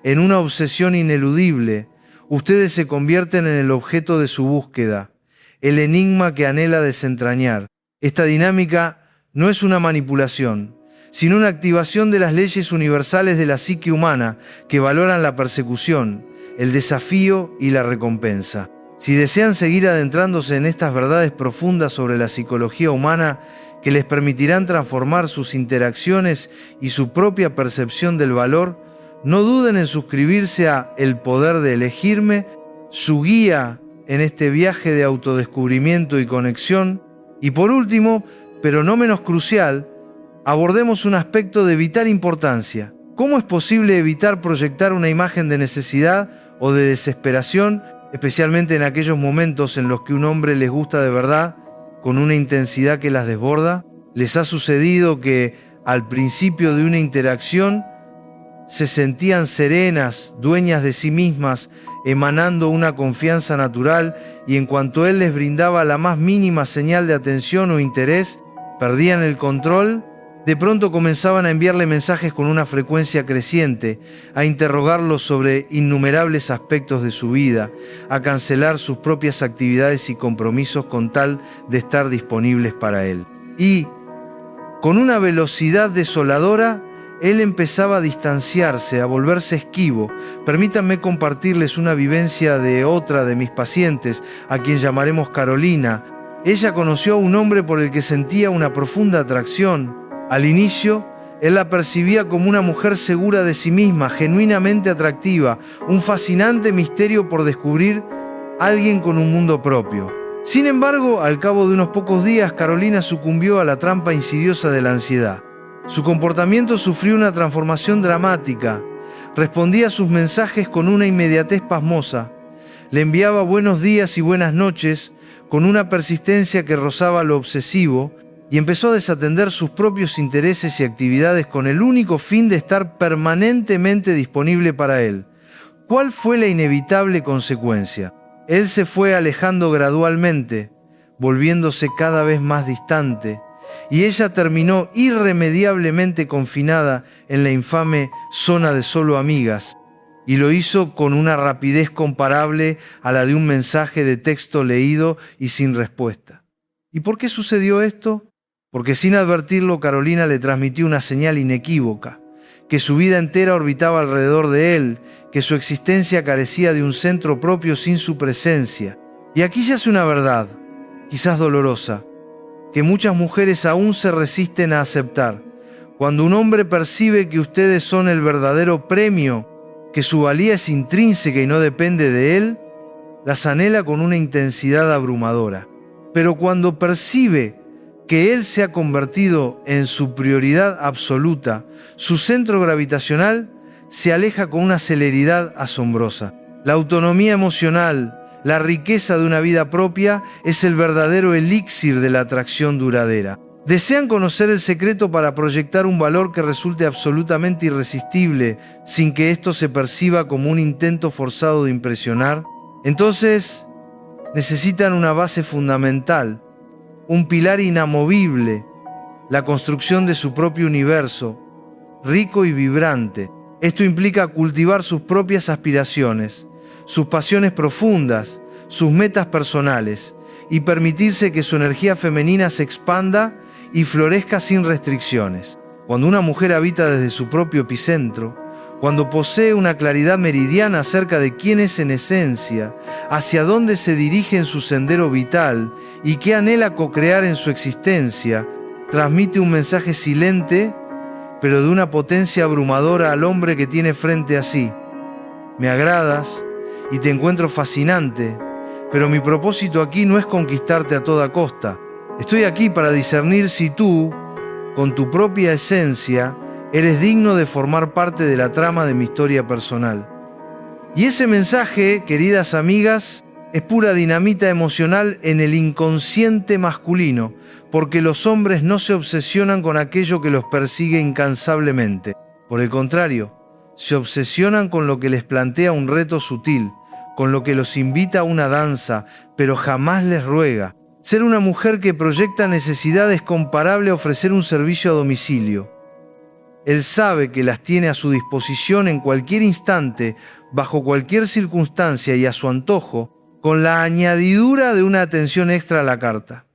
Speaker 1: en una obsesión ineludible. Ustedes se convierten en el objeto de su búsqueda, el enigma que anhela desentrañar. Esta dinámica no es una manipulación, sino una activación de las leyes universales de la psique humana que valoran la persecución, el desafío y la recompensa. Si desean seguir adentrándose en estas verdades profundas sobre la psicología humana que les permitirán transformar sus interacciones y su propia percepción del valor, no duden en suscribirse a El Poder de Elegirme, su guía en este viaje de autodescubrimiento y conexión. Y por último, pero no menos crucial, abordemos un aspecto de vital importancia. ¿Cómo es posible evitar proyectar una imagen de necesidad o de desesperación, especialmente en aquellos momentos en los que un hombre les gusta de verdad, con una intensidad que las desborda? ¿Les ha sucedido que al principio de una interacción se sentían serenas, dueñas de sí mismas, emanando una confianza natural, y en cuanto él les brindaba la más mínima señal de atención o interés, perdían el control? De pronto comenzaban a enviarle mensajes con una frecuencia creciente, a interrogarlos sobre innumerables aspectos de su vida, a cancelar sus propias actividades y compromisos con tal de estar disponibles para él. Y, con una velocidad desoladora, él empezaba a distanciarse, a volverse esquivo. Permítanme compartirles una vivencia de otra de mis pacientes, a quien llamaremos Carolina. Ella conoció a un hombre por el que sentía una profunda atracción. Al inicio, él la percibía como una mujer segura de sí misma, genuinamente atractiva, un fascinante misterio por descubrir, alguien con un mundo propio. Sin embargo, al cabo de unos pocos días, Carolina sucumbió a la trampa insidiosa de la ansiedad. Su comportamiento sufrió una transformación dramática. Respondía a sus mensajes con una inmediatez pasmosa. Le enviaba buenos días y buenas noches con una persistencia que rozaba lo obsesivo, y empezó a desatender sus propios intereses y actividades con el único fin de estar permanentemente disponible para él. ¿Cuál fue la inevitable consecuencia? Él se fue alejando gradualmente, volviéndose cada vez más distante, y ella terminó irremediablemente confinada en la infame zona de solo amigas, y lo hizo con una rapidez comparable a la de un mensaje de texto leído y sin respuesta. ¿Y por qué sucedió esto? Porque sin advertirlo, Carolina le transmitió una señal inequívoca, que su vida entera orbitaba alrededor de él, que su existencia carecía de un centro propio sin su presencia. Y aquí yace una verdad, quizás dolorosa, que muchas mujeres aún se resisten a aceptar. Cuando un hombre percibe que ustedes son el verdadero premio, que su valía es intrínseca y no depende de él, las anhela con una intensidad abrumadora. Pero cuando percibe que él se ha convertido en su prioridad absoluta, su centro gravitacional, se aleja con una celeridad asombrosa. La autonomía emocional, la riqueza de una vida propia es el verdadero elixir de la atracción duradera. ¿Desean conocer el secreto para proyectar un valor que resulte absolutamente irresistible sin que esto se perciba como un intento forzado de impresionar? Entonces, necesitan una base fundamental, un pilar inamovible, la construcción de su propio universo, rico y vibrante. Esto implica cultivar sus propias aspiraciones, sus pasiones profundas, sus metas personales, y permitirse que su energía femenina se expanda y florezca sin restricciones. Cuando una mujer habita desde su propio epicentro, cuando posee una claridad meridiana acerca de quién es en esencia, hacia dónde se dirige en su sendero vital y qué anhela co-crear en su existencia, transmite un mensaje silente, pero de una potencia abrumadora al hombre que tiene frente a sí. Me agradas y te encuentro fascinante, pero mi propósito aquí no es conquistarte a toda costa. Estoy aquí para discernir si tú, con tu propia esencia, eres digno de formar parte de la trama de mi historia personal. Y ese mensaje, queridas amigas, es pura dinamita emocional en el inconsciente masculino, porque los hombres no se obsesionan con aquello que los persigue incansablemente. Por el contrario, se obsesionan con lo que les plantea un reto sutil, con lo que los invita a una danza, pero jamás les ruega. Ser una mujer que proyecta necesidad es comparable a ofrecer un servicio a domicilio. Él sabe que las tiene a su disposición en cualquier instante, bajo cualquier circunstancia y a su antojo, con la añadidura de una atención extra a la carta.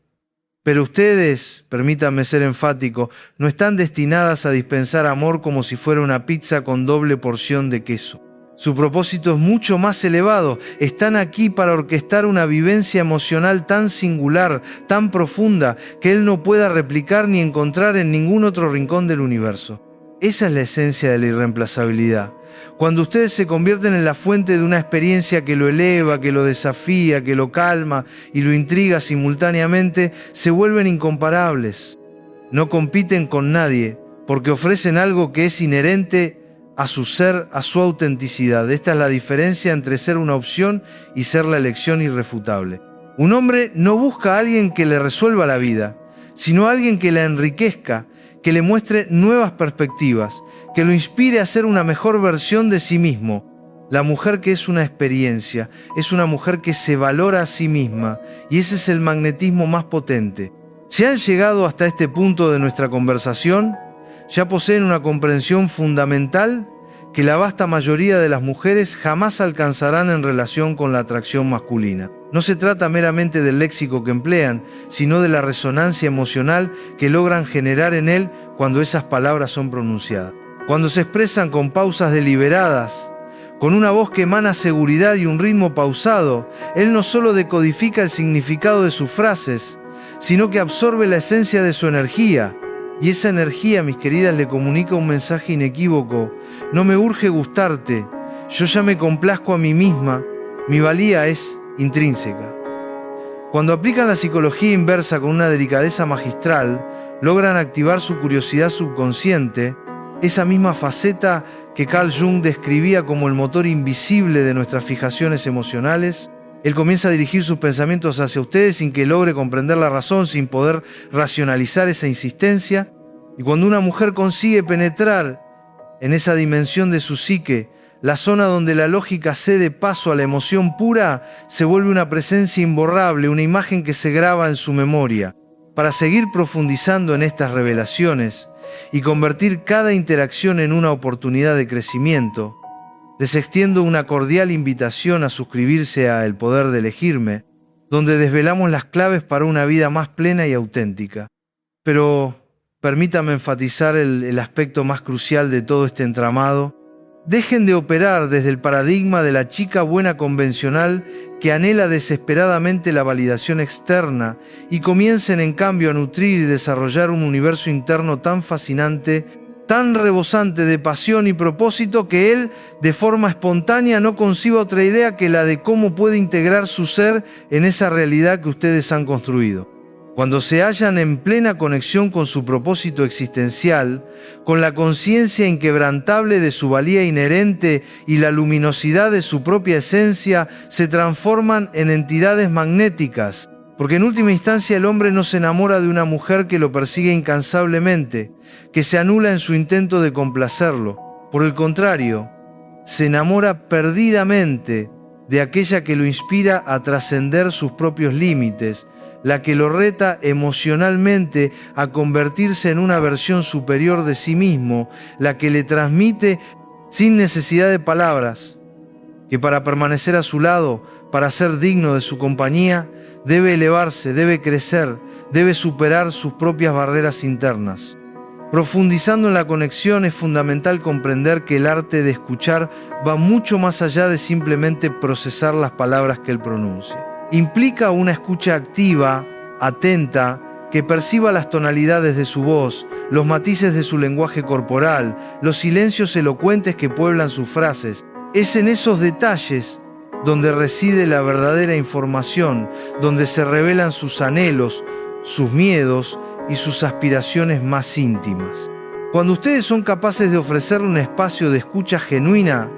Speaker 1: Pero ustedes, permítanme ser enfático, no están destinadas a dispensar amor como si fuera una pizza con doble porción de queso. Su propósito es mucho más elevado. Están aquí para orquestar una vivencia emocional tan singular, tan profunda, que él no pueda replicar ni encontrar en ningún otro rincón del universo. Esa es la esencia de la irreemplazabilidad. Cuando ustedes se convierten en la fuente de una experiencia que lo eleva, que lo desafía, que lo calma y lo intriga simultáneamente, se vuelven incomparables. No compiten con nadie, porque ofrecen algo que es inherente a su ser, a su autenticidad. Esta es la diferencia entre ser una opción y ser la elección irrefutable. Un hombre no busca a alguien que le resuelva la vida, sino a alguien que la enriquezca, que le muestre nuevas perspectivas, que lo inspire a ser una mejor versión de sí mismo. La mujer que es una experiencia, es una mujer que se valora a sí misma, y ese es el magnetismo más potente. Si han llegado hasta este punto de nuestra conversación, ya poseen una comprensión fundamental que la vasta mayoría de las mujeres jamás alcanzarán en relación con la atracción masculina. No se trata meramente del léxico que emplean, sino de la resonancia emocional que logran generar en él cuando esas palabras son pronunciadas. Cuando se expresan con pausas deliberadas, con una voz que emana seguridad y un ritmo pausado, él no solo decodifica el significado de sus frases, sino que absorbe la esencia de su energía. Y esa energía, mis queridas, le comunica un mensaje inequívoco. No me urge gustarte, yo ya me complazco a mí misma, mi valía es intrínseca. Cuando aplican la psicología inversa con una delicadeza magistral, logran activar su curiosidad subconsciente, esa misma faceta que Carl Jung describía como el motor invisible de nuestras fijaciones emocionales. Él comienza a dirigir sus pensamientos hacia ustedes sin que logre comprender la razón, sin poder racionalizar esa insistencia. Y cuando una mujer consigue penetrar en esa dimensión de su psique, la zona donde la lógica cede paso a la emoción pura, se vuelve una presencia imborrable, una imagen que se graba en su memoria. Para seguir profundizando en estas revelaciones y convertir cada interacción en una oportunidad de crecimiento, les extiendo una cordial invitación a suscribirse a El Poder de Elegirme, donde desvelamos las claves para una vida más plena y auténtica. Pero permítame enfatizar el aspecto más crucial de todo este entramado. Dejen de operar desde el paradigma de la chica buena convencional que anhela desesperadamente la validación externa y comiencen en cambio a nutrir y desarrollar un universo interno tan fascinante, tan rebosante de pasión y propósito que él, de forma espontánea, no conciba otra idea que la de cómo puede integrar su ser en esa realidad que ustedes han construido. Cuando se hallan en plena conexión con su propósito existencial, con la conciencia inquebrantable de su valía inherente y la luminosidad de su propia esencia, se transforman en entidades magnéticas, porque en última instancia el hombre no se enamora de una mujer que lo persigue incansablemente, que se anula en su intento de complacerlo. Por el contrario, se enamora perdidamente de aquella que lo inspira a trascender sus propios límites, la que lo reta emocionalmente a convertirse en una versión superior de sí mismo, la que le transmite, sin necesidad de palabras, que para permanecer a su lado, para ser digno de su compañía, debe elevarse, debe crecer, debe superar sus propias barreras internas. Profundizando en la conexión, es fundamental comprender que el arte de escuchar va mucho más allá de simplemente procesar las palabras que él pronuncia. Implica una escucha activa, atenta, que perciba las tonalidades de su voz, los matices de su lenguaje corporal, los silencios elocuentes que pueblan sus frases. Es en esos detalles donde reside la verdadera información, donde se revelan sus anhelos, sus miedos y sus aspiraciones más íntimas. Cuando ustedes son capaces de ofrecerle un espacio de escucha genuina,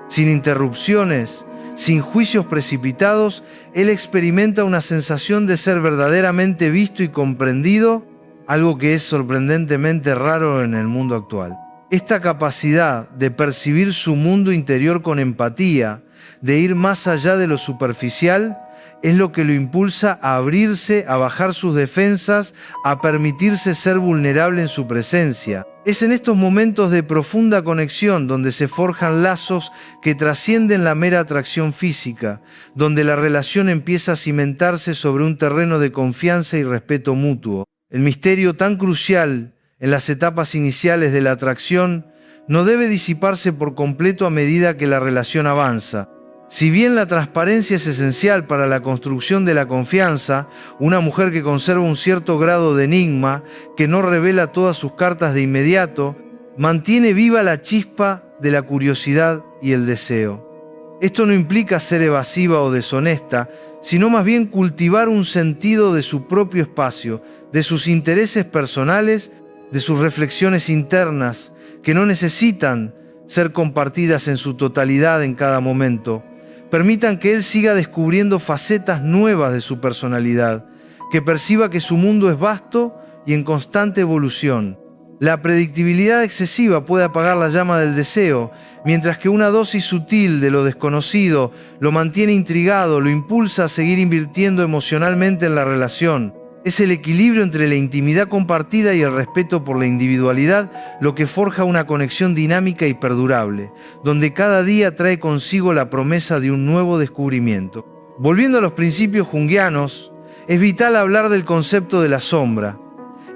Speaker 1: sin interrupciones, sin juicios precipitados, él experimenta una sensación de ser verdaderamente visto y comprendido, algo que es sorprendentemente raro en el mundo actual. Esta capacidad de percibir su mundo interior con empatía, de ir más allá de lo superficial, es lo que lo impulsa a abrirse, a bajar sus defensas, a permitirse ser vulnerable en su presencia. Es en estos momentos de profunda conexión donde se forjan lazos que trascienden la mera atracción física, donde la relación empieza a cimentarse sobre un terreno de confianza y respeto mutuo. El misterio tan crucial en las etapas iniciales de la atracción no debe disiparse por completo a medida que la relación avanza. Si bien la transparencia es esencial para la construcción de la confianza, una mujer que conserva un cierto grado de enigma, que no revela todas sus cartas de inmediato, mantiene viva la chispa de la curiosidad y el deseo. Esto no implica ser evasiva o deshonesta, sino más bien cultivar un sentido de su propio espacio, de sus intereses personales, de sus reflexiones internas, que no necesitan ser compartidas en su totalidad en cada momento. Permitan que él siga descubriendo facetas nuevas de su personalidad, que perciba que su mundo es vasto y en constante evolución. La predictibilidad excesiva puede apagar la llama del deseo, mientras que una dosis sutil de lo desconocido lo mantiene intrigado, lo impulsa a seguir invirtiendo emocionalmente en la relación. Es el equilibrio entre la intimidad compartida y el respeto por la individualidad lo que forja una conexión dinámica y perdurable, donde cada día trae consigo la promesa de un nuevo descubrimiento. Volviendo a los principios junguianos, es vital hablar del concepto de la sombra.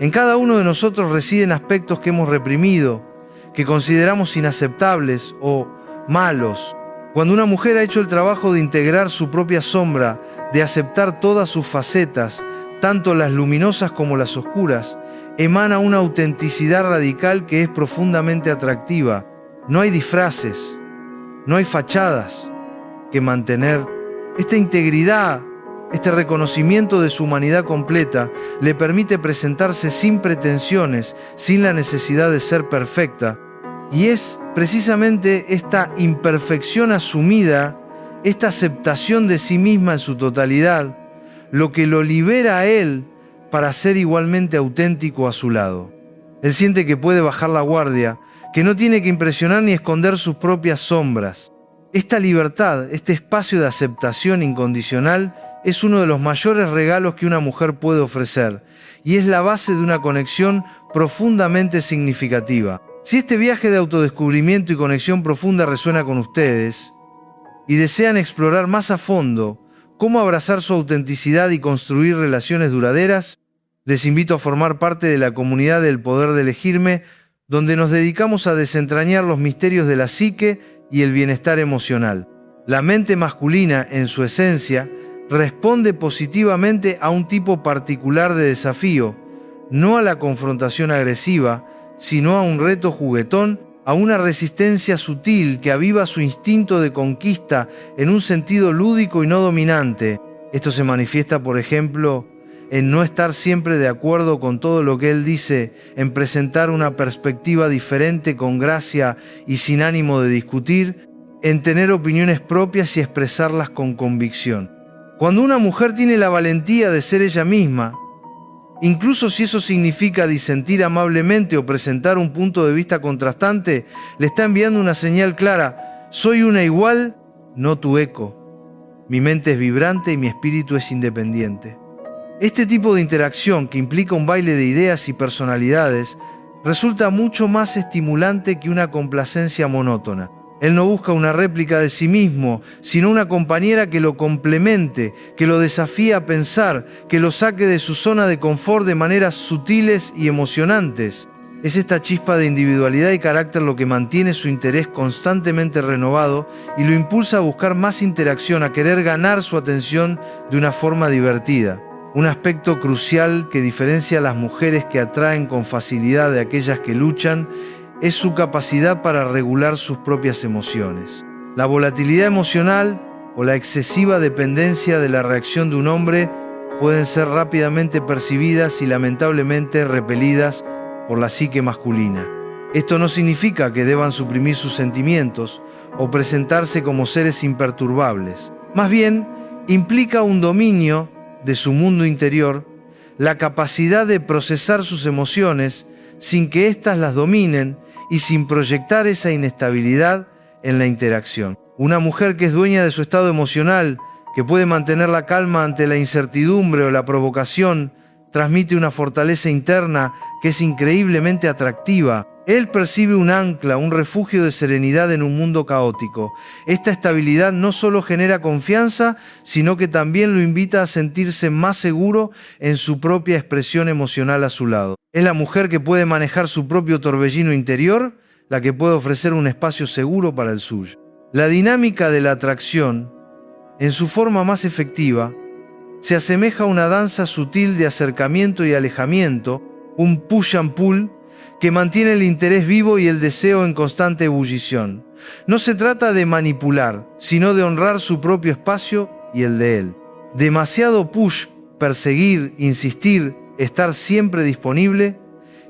Speaker 1: En cada uno de nosotros residen aspectos que hemos reprimido, que consideramos inaceptables o malos. Cuando una mujer ha hecho el trabajo de integrar su propia sombra, de aceptar todas sus facetas, tanto las luminosas como las oscuras, emana una autenticidad radical que es profundamente atractiva. No hay disfraces, no hay fachadas que mantener. Esta integridad, este reconocimiento de su humanidad completa, le permite presentarse sin pretensiones, sin la necesidad de ser perfecta. Y es precisamente esta imperfección asumida, esta aceptación de sí misma en su totalidad, lo que lo libera a él para ser igualmente auténtico a su lado. Él siente que puede bajar la guardia, que no tiene que impresionar ni esconder sus propias sombras. Esta libertad, este espacio de aceptación incondicional, es uno de los mayores regalos que una mujer puede ofrecer y es la base de una conexión profundamente significativa. Si este viaje de autodescubrimiento y conexión profunda resuena con ustedes y desean explorar más a fondo cómo abrazar su autenticidad y construir relaciones duraderas, les invito a formar parte de la comunidad del Poder de Elegirme, donde nos dedicamos a desentrañar los misterios de la psique y el bienestar emocional. La mente masculina, en su esencia, responde positivamente a un tipo particular de desafío, no a la confrontación agresiva, sino a un reto juguetón, a una resistencia sutil que aviva su instinto de conquista en un sentido lúdico y no dominante. Esto se manifiesta, por ejemplo, en no estar siempre de acuerdo con todo lo que él dice, en presentar una perspectiva diferente con gracia y sin ánimo de discutir, en tener opiniones propias y expresarlas con convicción. Cuando una mujer tiene la valentía de ser ella misma, incluso si eso significa disentir amablemente o presentar un punto de vista contrastante, le está enviando una señal clara: soy una igual, no tu eco. Mi mente es vibrante y mi espíritu es independiente. Este tipo de interacción, que implica un baile de ideas y personalidades, resulta mucho más estimulante que una complacencia monótona. Él no busca una réplica de sí mismo, sino una compañera que lo complemente, que lo desafíe a pensar, que lo saque de su zona de confort de maneras sutiles y emocionantes. Es esta chispa de individualidad y carácter lo que mantiene su interés constantemente renovado y lo impulsa a buscar más interacción, a querer ganar su atención de una forma divertida. Un aspecto crucial que diferencia a las mujeres que atraen con facilidad de aquellas que luchan es su capacidad para regular sus propias emociones. La volatilidad emocional o la excesiva dependencia de la reacción de un hombre pueden ser rápidamente percibidas y lamentablemente repelidas por la psique masculina. Esto no significa que deban suprimir sus sentimientos o presentarse como seres imperturbables. Más bien, implica un dominio de su mundo interior, la capacidad de procesar sus emociones sin que éstas las dominen y sin proyectar esa inestabilidad en la interacción. Una mujer que es dueña de su estado emocional, que puede mantener la calma ante la incertidumbre o la provocación, transmite una fortaleza interna que es increíblemente atractiva. Él percibe un ancla, un refugio de serenidad en un mundo caótico. Esta estabilidad no solo genera confianza, sino que también lo invita a sentirse más seguro en su propia expresión emocional a su lado. Es la mujer que puede manejar su propio torbellino interior, la que puede ofrecer un espacio seguro para el suyo. La dinámica de la atracción, en su forma más efectiva, se asemeja a una danza sutil de acercamiento y alejamiento, un push and pull, que mantiene el interés vivo y el deseo en constante ebullición. No se trata de manipular, sino de honrar su propio espacio y el de él. Demasiado push, perseguir, insistir, estar siempre disponible,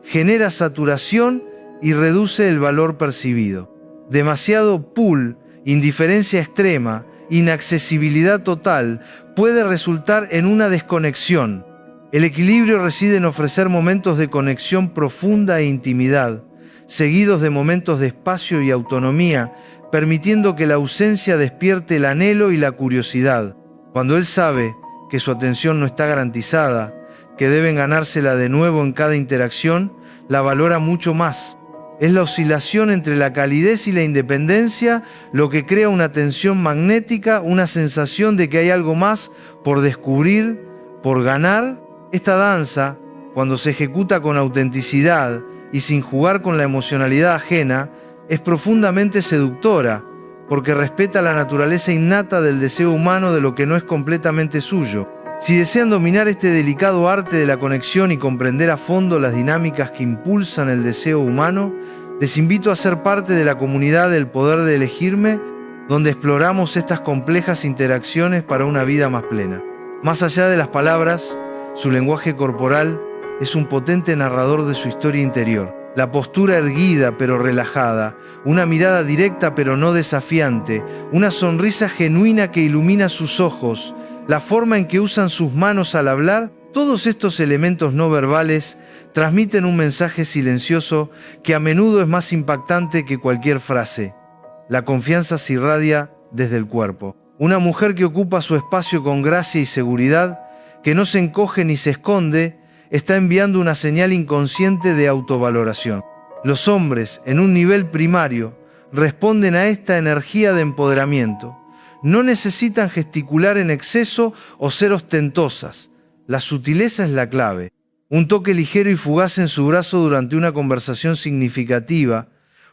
Speaker 1: genera saturación y reduce el valor percibido. Demasiado pull, indiferencia extrema, inaccesibilidad total, puede resultar en una desconexión. El equilibrio reside en ofrecer momentos de conexión profunda e intimidad, seguidos de momentos de espacio y autonomía, permitiendo que la ausencia despierte el anhelo y la curiosidad. Cuando él sabe que su atención no está garantizada, que deben ganársela de nuevo en cada interacción, la valora mucho más. Es la oscilación entre la calidez y la independencia lo que crea una tensión magnética, una sensación de que hay algo más por descubrir, por ganar. Esta danza, cuando se ejecuta con autenticidad y sin jugar con la emocionalidad ajena, es profundamente seductora, porque respeta la naturaleza innata del deseo humano de lo que no es completamente suyo. Si desean dominar este delicado arte de la conexión y comprender a fondo las dinámicas que impulsan el deseo humano, les invito a ser parte de la comunidad del Poder de Elegirme, donde exploramos estas complejas interacciones para una vida más plena. Más allá de las palabras, su lenguaje corporal es un potente narrador de su historia interior. La postura erguida pero relajada, una mirada directa pero no desafiante, una sonrisa genuina que ilumina sus ojos, la forma en que usan sus manos al hablar, todos estos elementos no verbales transmiten un mensaje silencioso que a menudo es más impactante que cualquier frase. La confianza se irradia desde el cuerpo. Una mujer que ocupa su espacio con gracia y seguridad, que no se encoge ni se esconde, está enviando una señal inconsciente de autovaloración. Los hombres, en un nivel primario, responden a esta energía de empoderamiento. No necesitan gesticular en exceso o ser ostentosas. La sutileza es la clave. Un toque ligero y fugaz en su brazo durante una conversación significativa,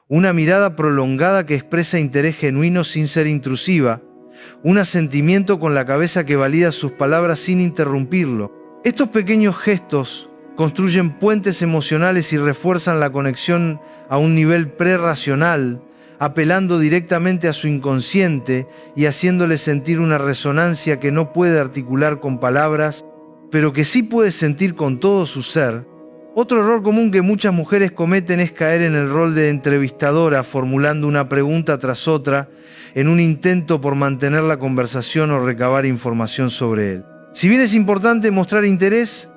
Speaker 1: una mirada prolongada que expresa interés genuino sin ser intrusiva, un asentimiento con la cabeza que valida sus palabras sin interrumpirlo. Estos pequeños gestos construyen puentes emocionales y refuerzan la conexión a un nivel prerracional, apelando directamente a su inconsciente y haciéndole sentir una resonancia que no puede articular con palabras, pero que sí puede sentir con todo su ser. Otro error común que muchas mujeres cometen es caer en el rol de entrevistadora, formulando una pregunta tras otra en un intento por mantener la conversación o recabar información sobre él. Si bien es importante mostrar interés,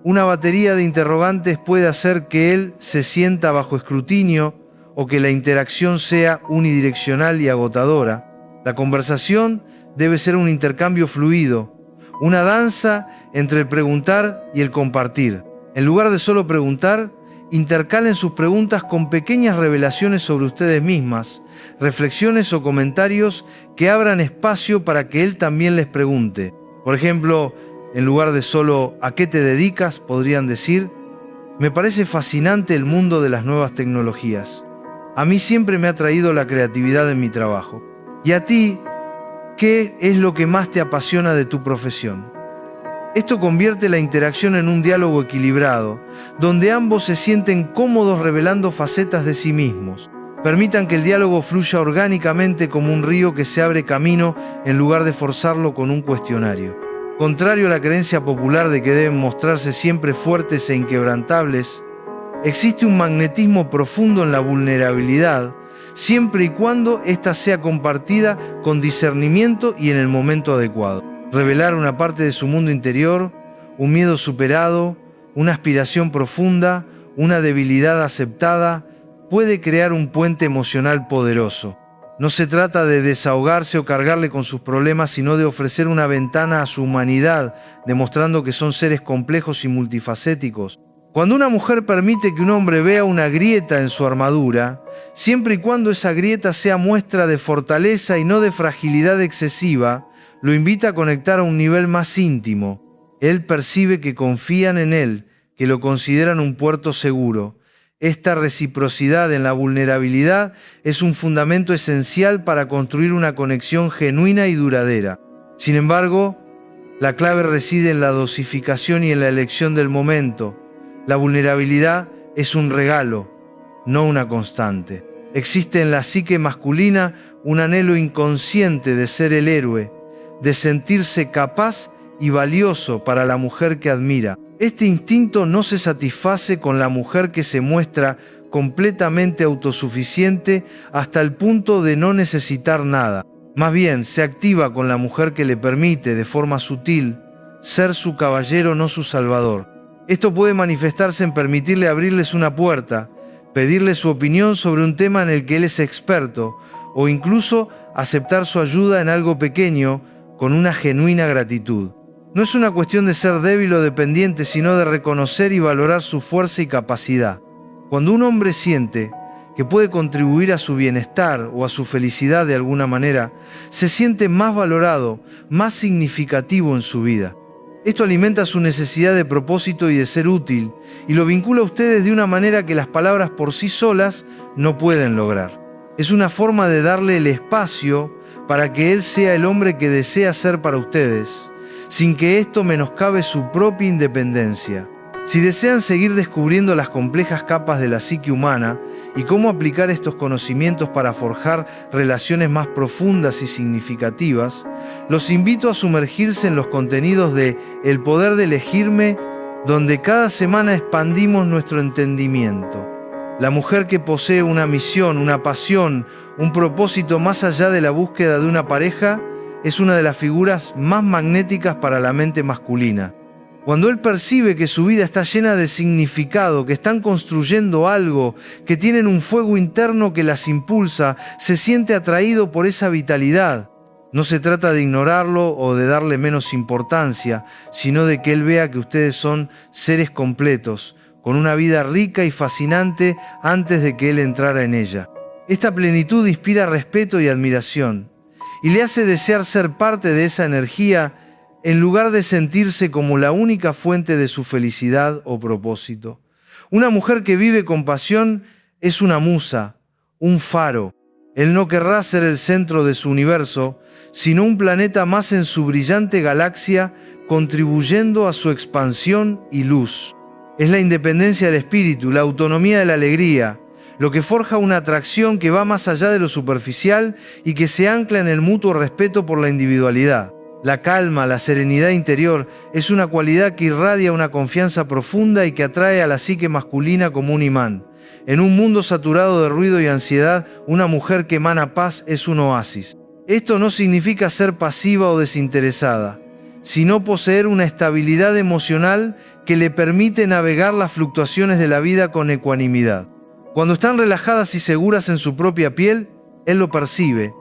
Speaker 1: una batería de interrogantes puede hacer que él se sienta bajo escrutinio o que la interacción sea unidireccional y agotadora. La conversación debe ser un intercambio fluido, una danza entre el preguntar y el compartir. En lugar de solo preguntar, intercalen sus preguntas con pequeñas revelaciones sobre ustedes mismas, reflexiones o comentarios que abran espacio para que él también les pregunte. Por ejemplo, en lugar de solo ¿a qué te dedicas?, podrían decir: me parece fascinante el mundo de las nuevas tecnologías. A mí siempre me ha traído la creatividad en mi trabajo. ¿Y a ti, qué es lo que más te apasiona de tu profesión? Esto convierte la interacción en un diálogo equilibrado, donde ambos se sienten cómodos revelando facetas de sí mismos. Permitan que el diálogo fluya orgánicamente como un río que se abre camino en lugar de forzarlo con un cuestionario. Contrario a la creencia popular de que deben mostrarse siempre fuertes e inquebrantables, existe un magnetismo profundo en la vulnerabilidad, siempre y cuando ésta sea compartida con discernimiento y en el momento adecuado. Revelar una parte de su mundo interior, un miedo superado, una aspiración profunda, una debilidad aceptada, puede crear un puente emocional poderoso. No se trata de desahogarse o cargarle con sus problemas, sino de ofrecer una ventana a su humanidad, demostrando que son seres complejos y multifacéticos. Cuando una mujer permite que un hombre vea una grieta en su armadura, siempre y cuando esa grieta sea muestra de fortaleza y no de fragilidad excesiva, lo invita a conectar a un nivel más íntimo. Él percibe que confían en él, que lo consideran un puerto seguro. Esta reciprocidad en la vulnerabilidad es un fundamento esencial para construir una conexión genuina y duradera. Sin embargo, la clave reside en la dosificación y en la elección del momento. La vulnerabilidad es un regalo, no una constante. Existe en la psique masculina un anhelo inconsciente de ser el héroe, de sentirse capaz y valioso para la mujer que admira. Este instinto no se satisface con la mujer que se muestra completamente autosuficiente hasta el punto de no necesitar nada. Más bien, se activa con la mujer que le permite, de forma sutil, ser su caballero, no su salvador. Esto puede manifestarse en permitirle abrirles una puerta, pedirle su opinión sobre un tema en el que él es experto, o incluso aceptar su ayuda en algo pequeño con una genuina gratitud. No es una cuestión de ser débil o dependiente, sino de reconocer y valorar su fuerza y capacidad. Cuando un hombre siente que puede contribuir a su bienestar o a su felicidad de alguna manera, se siente más valorado, más significativo en su vida. Esto alimenta su necesidad de propósito y de ser útil, y lo vincula a ustedes de una manera que las palabras por sí solas no pueden lograr. Es una forma de darle el espacio para que él sea el hombre que desea ser para ustedes, sin que esto menoscabe su propia independencia. Si desean seguir descubriendo las complejas capas de la psique humana y cómo aplicar estos conocimientos para forjar relaciones más profundas y significativas, los invito a sumergirse en los contenidos de El poder de elegirme, donde cada semana expandimos nuestro entendimiento. La mujer que posee una misión, una pasión, un propósito más allá de la búsqueda de una pareja, es una de las figuras más magnéticas para la mente masculina. Cuando él percibe que su vida está llena de significado, que están construyendo algo, que tienen un fuego interno que las impulsa, se siente atraído por esa vitalidad. No se trata de ignorarlo o de darle menos importancia, sino de que él vea que ustedes son seres completos, con una vida rica y fascinante antes de que él entrara en ella. Esta plenitud inspira respeto y admiración, y le hace desear ser parte de esa energía en lugar de sentirse como la única fuente de su felicidad o propósito. Una mujer que vive con pasión es una musa, un faro. Él no querrá ser el centro de su universo, sino un planeta más en su brillante galaxia, contribuyendo a su expansión y luz. Es la independencia del espíritu, la autonomía de la alegría, lo que forja una atracción que va más allá de lo superficial y que se ancla en el mutuo respeto por la individualidad. La calma, la serenidad interior es una cualidad que irradia una confianza profunda y que atrae a la psique masculina como un imán. En un mundo saturado de ruido y ansiedad, una mujer que emana paz es un oasis. Esto no significa ser pasiva o desinteresada, sino poseer una estabilidad emocional que le permite navegar las fluctuaciones de la vida con ecuanimidad. Cuando están relajadas y seguras en su propia piel, él lo percibe.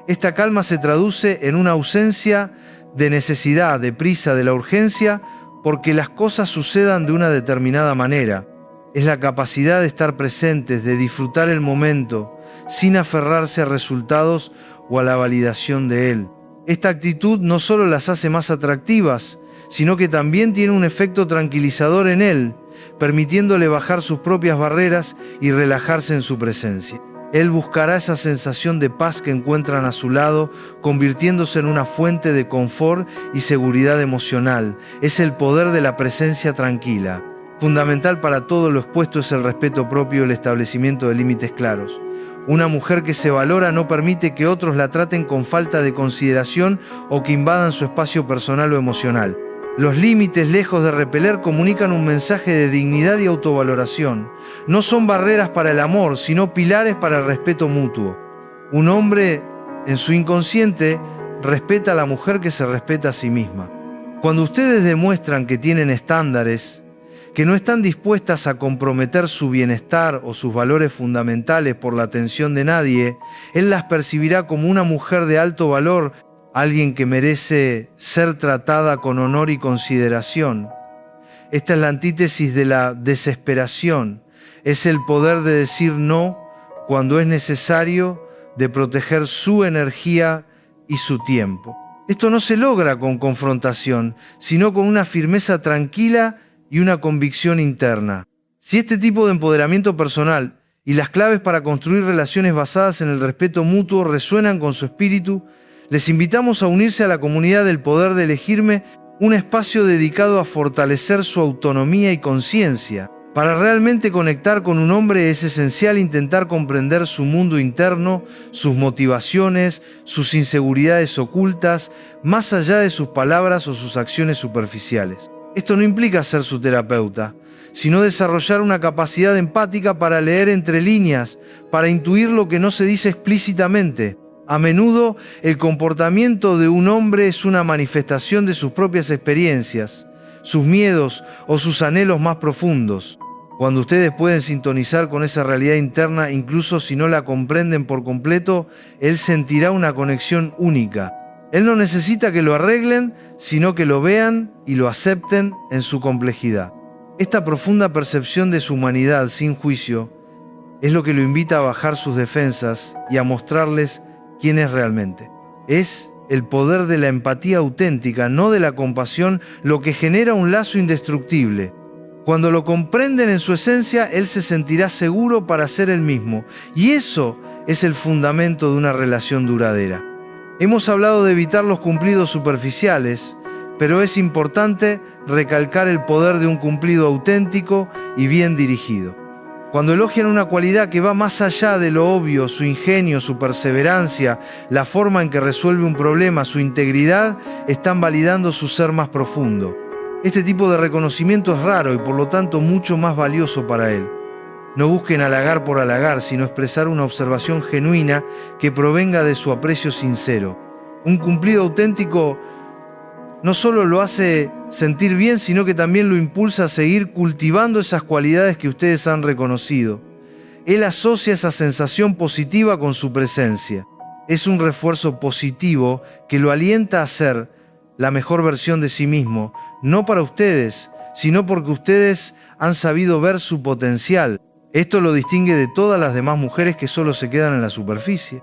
Speaker 1: Esta calma se traduce en una ausencia de necesidad, de prisa, de la urgencia, porque las cosas sucedan de una determinada manera. Es la capacidad de estar presentes, de disfrutar el momento, sin aferrarse a resultados o a la validación de él. Esta actitud no solo las hace más atractivas, sino que también tiene un efecto tranquilizador en él, permitiéndole bajar sus propias barreras y relajarse en su presencia. Él buscará esa sensación de paz que encuentran a su lado, convirtiéndose en una fuente de confort y seguridad emocional. Es el poder de la presencia tranquila. Fundamental para todo lo expuesto es el respeto propio y el establecimiento de límites claros. Una mujer que se valora no permite que otros la traten con falta de consideración o que invadan su espacio personal o emocional. Los límites, lejos de repeler, comunican un mensaje de dignidad y autovaloración. No son barreras para el amor, sino pilares para el respeto mutuo. Un hombre, en su inconsciente, respeta a la mujer que se respeta a sí misma. Cuando ustedes demuestran que tienen estándares, que no están dispuestas a comprometer su bienestar o sus valores fundamentales por la atención de nadie, él las percibirá como una mujer de alto valor, alguien que merece ser tratada con honor y consideración. Esta es la antítesis de la desesperación. Es el poder de decir no cuando es necesario, de proteger su energía y su tiempo. Esto no se logra con confrontación, sino con una firmeza tranquila y una convicción interna. Si este tipo de empoderamiento personal y las claves para construir relaciones basadas en el respeto mutuo resuenan con su espíritu, les invitamos a unirse a la comunidad del Poder de Elegirme, un espacio dedicado a fortalecer su autonomía y conciencia. Para realmente conectar con un hombre es esencial intentar comprender su mundo interno, sus motivaciones, sus inseguridades ocultas, más allá de sus palabras o sus acciones superficiales. Esto no implica ser su terapeuta, sino desarrollar una capacidad empática para leer entre líneas, para intuir lo que no se dice explícitamente. A menudo, el comportamiento de un hombre es una manifestación de sus propias experiencias, sus miedos o sus anhelos más profundos. Cuando ustedes pueden sintonizar con esa realidad interna, incluso si no la comprenden por completo, él sentirá una conexión única. Él no necesita que lo arreglen, sino que lo vean y lo acepten en su complejidad. Esta profunda percepción de su humanidad sin juicio es lo que lo invita a bajar sus defensas y a mostrarles quién es realmente. Es el poder de la empatía auténtica, no de la compasión, lo que genera un lazo indestructible. Cuando lo comprenden en su esencia, él se sentirá seguro para ser él mismo. Y eso es el fundamento de una relación duradera. Hemos hablado de evitar los cumplidos superficiales, pero es importante recalcar el poder de un cumplido auténtico y bien dirigido. Cuando elogian una cualidad que va más allá de lo obvio, su ingenio, su perseverancia, la forma en que resuelve un problema, su integridad, están validando su ser más profundo. Este tipo de reconocimiento es raro y por lo tanto mucho más valioso para él. No busquen halagar por halagar, sino expresar una observación genuina que provenga de su aprecio sincero. Un cumplido auténtico no solo lo hace sentir bien, sino que también lo impulsa a seguir cultivando esas cualidades que ustedes han reconocido. Él asocia esa sensación positiva con su presencia. es un refuerzo positivo que lo alienta a ser la mejor versión de sí mismo, no para ustedes, sino porque ustedes han sabido ver su potencial. Esto lo distingue de todas las demás mujeres que solo se quedan en la superficie.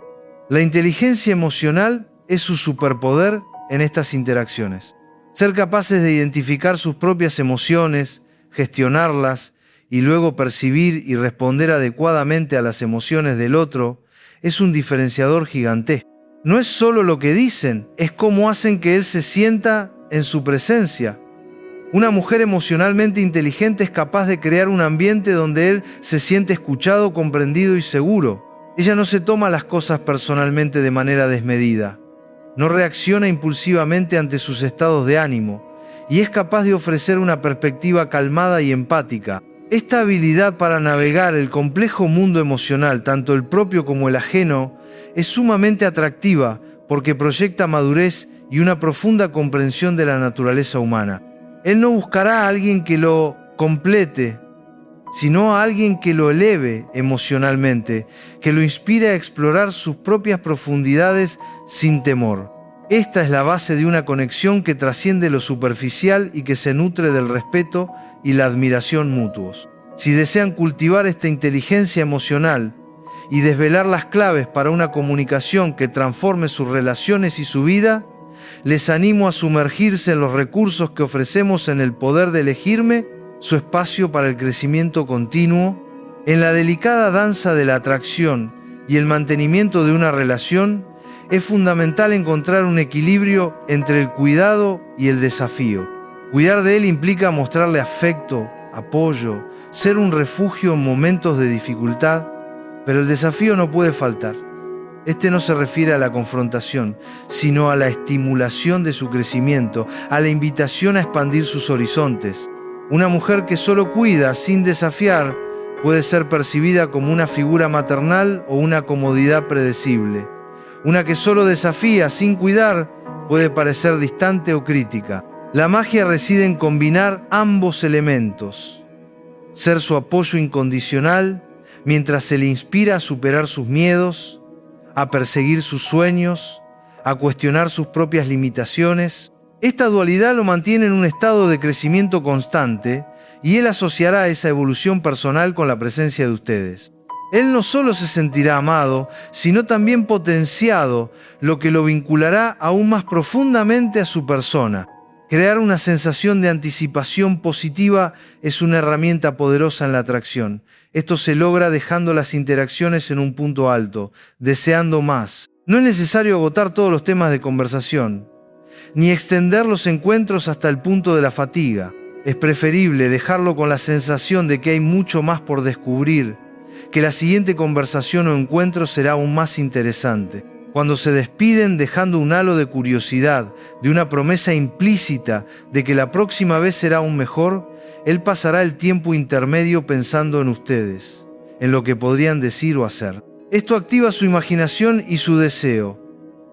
Speaker 1: La inteligencia emocional es su superpoder en estas interacciones. Ser capaces de identificar sus propias emociones, gestionarlas y luego percibir y responder adecuadamente a las emociones del otro es un diferenciador gigantesco. No es solo lo que dicen, es cómo hacen que él se sienta en su presencia. Una mujer emocionalmente inteligente es capaz de crear un ambiente donde él se siente escuchado, comprendido y seguro. Ella no se toma las cosas personalmente de manera desmedida. No reacciona impulsivamente ante sus estados de ánimo y es capaz de ofrecer una perspectiva calmada y empática. Esta habilidad para navegar el complejo mundo emocional, tanto el propio como el ajeno, es sumamente atractiva porque proyecta madurez y una profunda comprensión de la naturaleza humana. Él no buscará a alguien que lo complete, sino a alguien que lo eleve emocionalmente, que lo inspire a explorar sus propias profundidades sin temor. Esta es la base de una conexión que trasciende lo superficial y que se nutre del respeto y la admiración mutuos. Si desean cultivar esta inteligencia emocional y desvelar las claves para una comunicación que transforme sus relaciones y su vida, les animo a sumergirse en los recursos que ofrecemos en el poder de elegirme, su espacio para el crecimiento continuo, en la delicada danza de la atracción y el mantenimiento de una relación. Es fundamental encontrar un equilibrio entre el cuidado y el desafío. Cuidar de él implica mostrarle afecto, apoyo, ser un refugio en momentos de dificultad, pero el desafío no puede faltar. Este no se refiere a la confrontación, sino a la estimulación de su crecimiento, a la invitación a expandir sus horizontes. Una mujer que solo cuida sin desafiar puede ser percibida como una figura maternal o una comodidad predecible. Una que solo desafía sin cuidar puede parecer distante o crítica. La magia reside en combinar ambos elementos. Ser su apoyo incondicional mientras se le inspira a superar sus miedos, a perseguir sus sueños, a cuestionar sus propias limitaciones. Esta dualidad lo mantiene en un estado de crecimiento constante y él asociará esa evolución personal con la presencia de ustedes. Él no solo se sentirá amado, sino también potenciado, lo que lo vinculará aún más profundamente a su persona. Crear una sensación de anticipación positiva es una herramienta poderosa en la atracción. Esto se logra dejando las interacciones en un punto alto, deseando más. No es necesario agotar todos los temas de conversación, ni extender los encuentros hasta el punto de la fatiga. Es preferible dejarlo con la sensación de que hay mucho más por descubrir, que la siguiente conversación o encuentro será aún más interesante. Cuando se despiden dejando un halo de curiosidad, de una promesa implícita de que la próxima vez será aún mejor, él pasará el tiempo intermedio pensando en ustedes, en lo que podrían decir o hacer. Esto activa su imaginación y su deseo.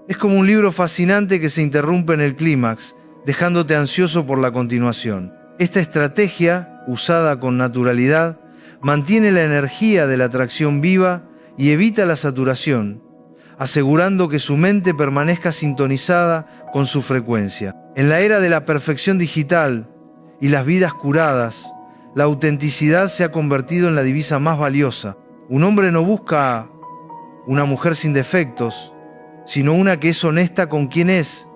Speaker 1: Es como un libro fascinante que se interrumpe en el clímax, dejándote ansioso por la continuación. Esta estrategia, usada con naturalidad, mantiene la energía de la atracción viva y evita la saturación, asegurando que su mente permanezca sintonizada con su frecuencia. En la era de la perfección digital y las vidas curadas, la autenticidad se ha convertido en la divisa más valiosa. Un hombre no busca una mujer sin defectos, sino una que es honesta con quien es,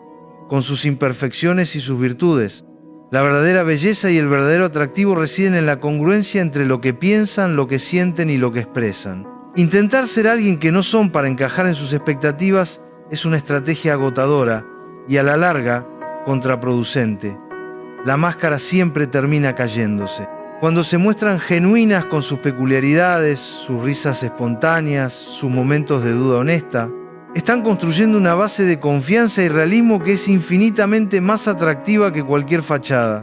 Speaker 1: con sus imperfecciones y sus virtudes. La verdadera belleza y el verdadero atractivo residen en la congruencia entre lo que piensan, lo que sienten y lo que expresan. Intentar ser alguien que no son para encajar en sus expectativas es una estrategia agotadora y a la larga contraproducente. La máscara siempre termina cayéndose. Cuando se muestran genuinas con sus peculiaridades, sus risas espontáneas, sus momentos de duda honesta, están construyendo una base de confianza y realismo que es infinitamente más atractiva que cualquier fachada.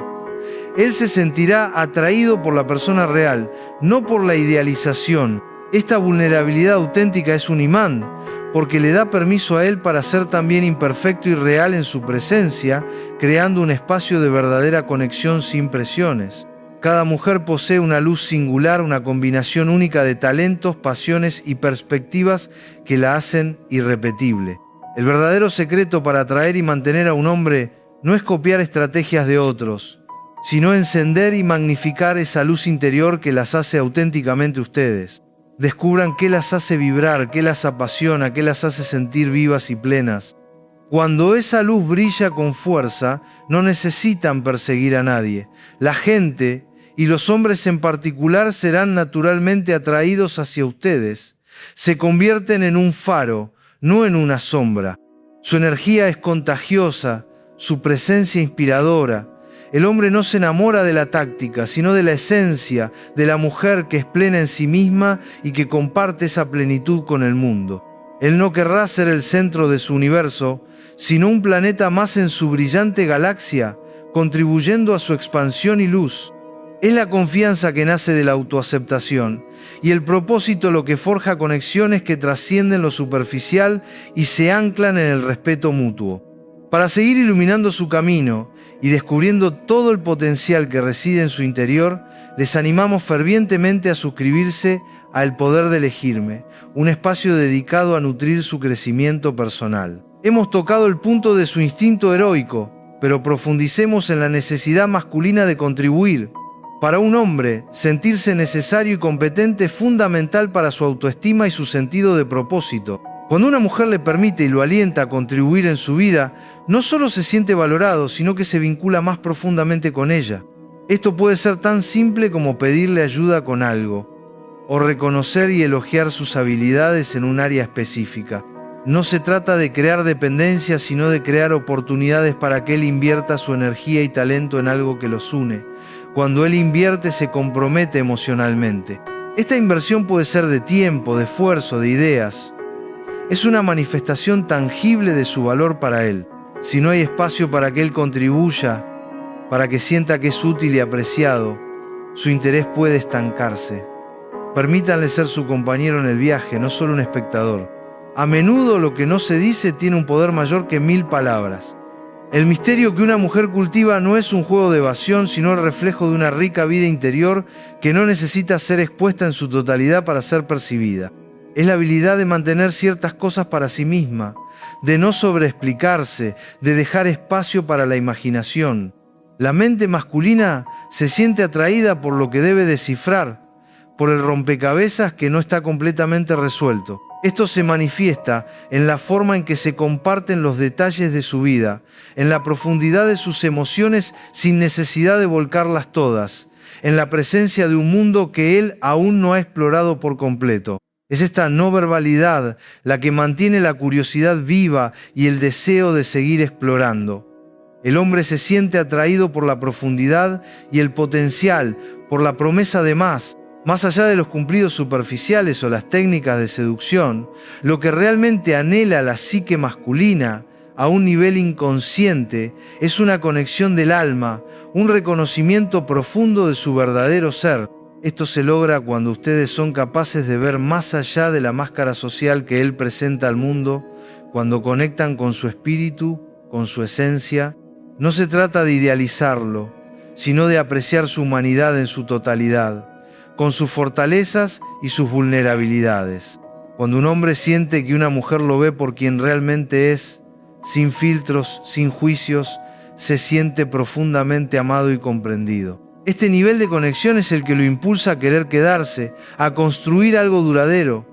Speaker 1: Él se sentirá atraído por la persona real, no por la idealización. Esta vulnerabilidad auténtica es un imán, porque le da permiso a él para ser también imperfecto y real en su presencia, creando un espacio de verdadera conexión sin presiones. Cada mujer posee una luz singular, una combinación única de talentos, pasiones y perspectivas que la hacen irrepetible. El verdadero secreto para atraer y mantener a un hombre no es copiar estrategias de otros, sino encender y magnificar esa luz interior que las hace auténticamente ustedes. Descubran qué las hace vibrar, qué las apasiona, qué las hace sentir vivas y plenas. Cuando esa luz brilla con fuerza, no necesitan perseguir a nadie. La gente, y los hombres en particular, serán naturalmente atraídos hacia ustedes. Se convierten en un faro, no en una sombra. Su energía es contagiosa, su presencia inspiradora. El hombre no se enamora de la táctica, sino de la esencia, de la mujer que es plena en sí misma y que comparte esa plenitud con el mundo. Él no querrá ser el centro de su universo, sino un planeta más en su brillante galaxia, contribuyendo a su expansión y luz. Es la confianza que nace de la autoaceptación, y el propósito lo que forja conexiones que trascienden lo superficial y se anclan en el respeto mutuo. Para seguir iluminando su camino y descubriendo todo el potencial que reside en su interior, les animamos fervientemente a suscribirse a El Poder de Elegirme, un espacio dedicado a nutrir su crecimiento personal. Hemos tocado el punto de su instinto heroico, pero profundicemos en la necesidad masculina de contribuir. Para un hombre, sentirse necesario y competente es fundamental para su autoestima y su sentido de propósito. Cuando una mujer le permite y lo alienta a contribuir en su vida, no solo se siente valorado, sino que se vincula más profundamente con ella. Esto puede ser tan simple como pedirle ayuda con algo, o reconocer y elogiar sus habilidades en un área específica. No se trata de crear dependencia, sino de crear oportunidades para que él invierta su energía y talento en algo que los une. Cuando él invierte, se compromete emocionalmente. Esta inversión puede ser de tiempo, de esfuerzo, de ideas. Es una manifestación tangible de su valor para él. Si no hay espacio para que él contribuya, para que sienta que es útil y apreciado, su interés puede estancarse. Permítanle ser su compañero en el viaje, no solo un espectador. A menudo lo que no se dice tiene un poder mayor que 1000 palabras. El misterio que una mujer cultiva no es un juego de evasión, sino el reflejo de una rica vida interior que no necesita ser expuesta en su totalidad para ser percibida. Es la habilidad de mantener ciertas cosas para sí misma, de no sobreexplicarse, de dejar espacio para la imaginación. La mente masculina se siente atraída por lo que debe descifrar, por el rompecabezas que no está completamente resuelto. Esto se manifiesta en la forma en que se comparten los detalles de su vida, en la profundidad de sus emociones sin necesidad de volcarlas todas, en la presencia de un mundo que él aún no ha explorado por completo. Es esta no verbalidad la que mantiene la curiosidad viva y el deseo de seguir explorando. El hombre se siente atraído por la profundidad y el potencial, por la promesa de más allá de los cumplidos superficiales o las técnicas de seducción. Lo que realmente anhela la psique masculina a un nivel inconsciente es una conexión del alma, un reconocimiento profundo de su verdadero ser. Esto se logra cuando ustedes son capaces de ver más allá de la máscara social que él presenta al mundo, cuando conectan con su espíritu, con su esencia. No se trata de idealizarlo, sino de apreciar su humanidad en su totalidad, con sus fortalezas y sus vulnerabilidades. Cuando un hombre siente que una mujer lo ve por quien realmente es, sin filtros, sin juicios, se siente profundamente amado y comprendido. Este nivel de conexión es el que lo impulsa a querer quedarse, a construir algo duradero.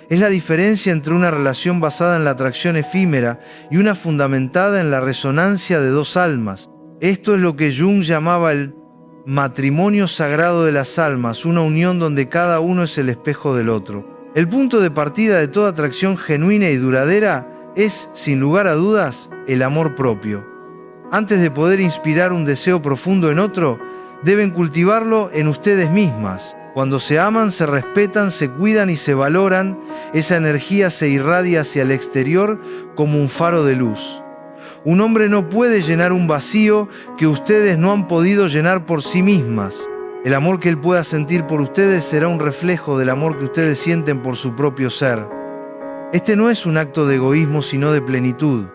Speaker 1: Es la diferencia entre una relación basada en la atracción efímera y una fundamentada en la resonancia de dos almas. Esto es lo que Jung llamaba el matrimonio sagrado de las almas, una unión donde cada uno es el espejo del otro. El punto de partida de toda atracción genuina y duradera es, sin lugar a dudas, el amor propio. Antes de poder inspirar un deseo profundo en otro, deben cultivarlo en ustedes mismas. Cuando se aman, se respetan, se cuidan y se valoran, esa energía se irradia hacia el exterior como un faro de luz. Un hombre no puede llenar un vacío que ustedes no han podido llenar por sí mismas. El amor que él pueda sentir por ustedes será un reflejo del amor que ustedes sienten por su propio ser. Este no es un acto de egoísmo, sino de plenitud.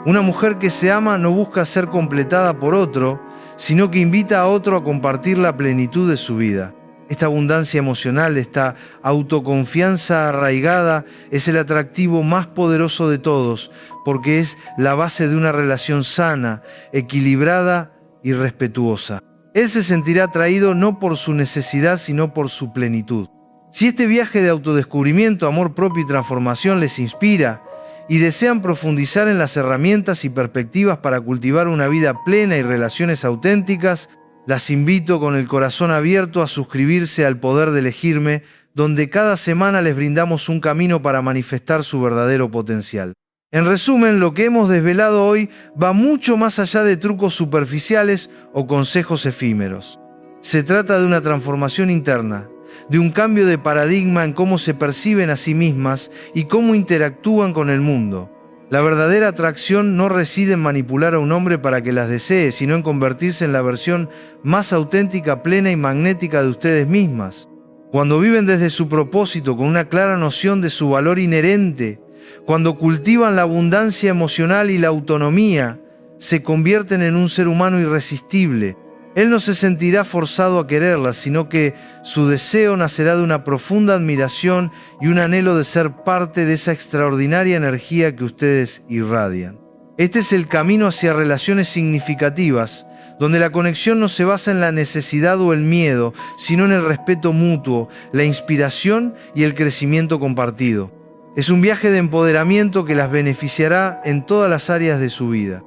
Speaker 1: Una mujer que se ama no busca ser completada por otro, sino que invita a otro a compartir la plenitud de su vida. Esta abundancia emocional, esta autoconfianza arraigada, es el atractivo más poderoso de todos, porque es la base de una relación sana, equilibrada y respetuosa. Él se sentirá atraído no por su necesidad, sino por su plenitud. Si este viaje de autodescubrimiento, amor propio y transformación les inspira y desean profundizar en las herramientas y perspectivas para cultivar una vida plena y relaciones auténticas, las invito con el corazón abierto a suscribirse al Poder de Elegirme, donde cada semana les brindamos un camino para manifestar su verdadero potencial. En resumen, lo que hemos desvelado hoy va mucho más allá de trucos superficiales o consejos efímeros. Se trata de una transformación interna, de un cambio de paradigma en cómo se perciben a sí mismas y cómo interactúan con el mundo. La verdadera atracción no reside en manipular a un hombre para que las desee, sino en convertirse en la versión más auténtica, plena y magnética de ustedes mismas. Cuando viven desde su propósito, con una clara noción de su valor inherente, cuando cultivan la abundancia emocional y la autonomía, se convierten en un ser humano irresistible. Él no se sentirá forzado a quererlas, sino que su deseo nacerá de una profunda admiración y un anhelo de ser parte de esa extraordinaria energía que ustedes irradian. Este es el camino hacia relaciones significativas, donde la conexión no se basa en la necesidad o el miedo, sino en el respeto mutuo, la inspiración y el crecimiento compartido. Es un viaje de empoderamiento que las beneficiará en todas las áreas de su vida.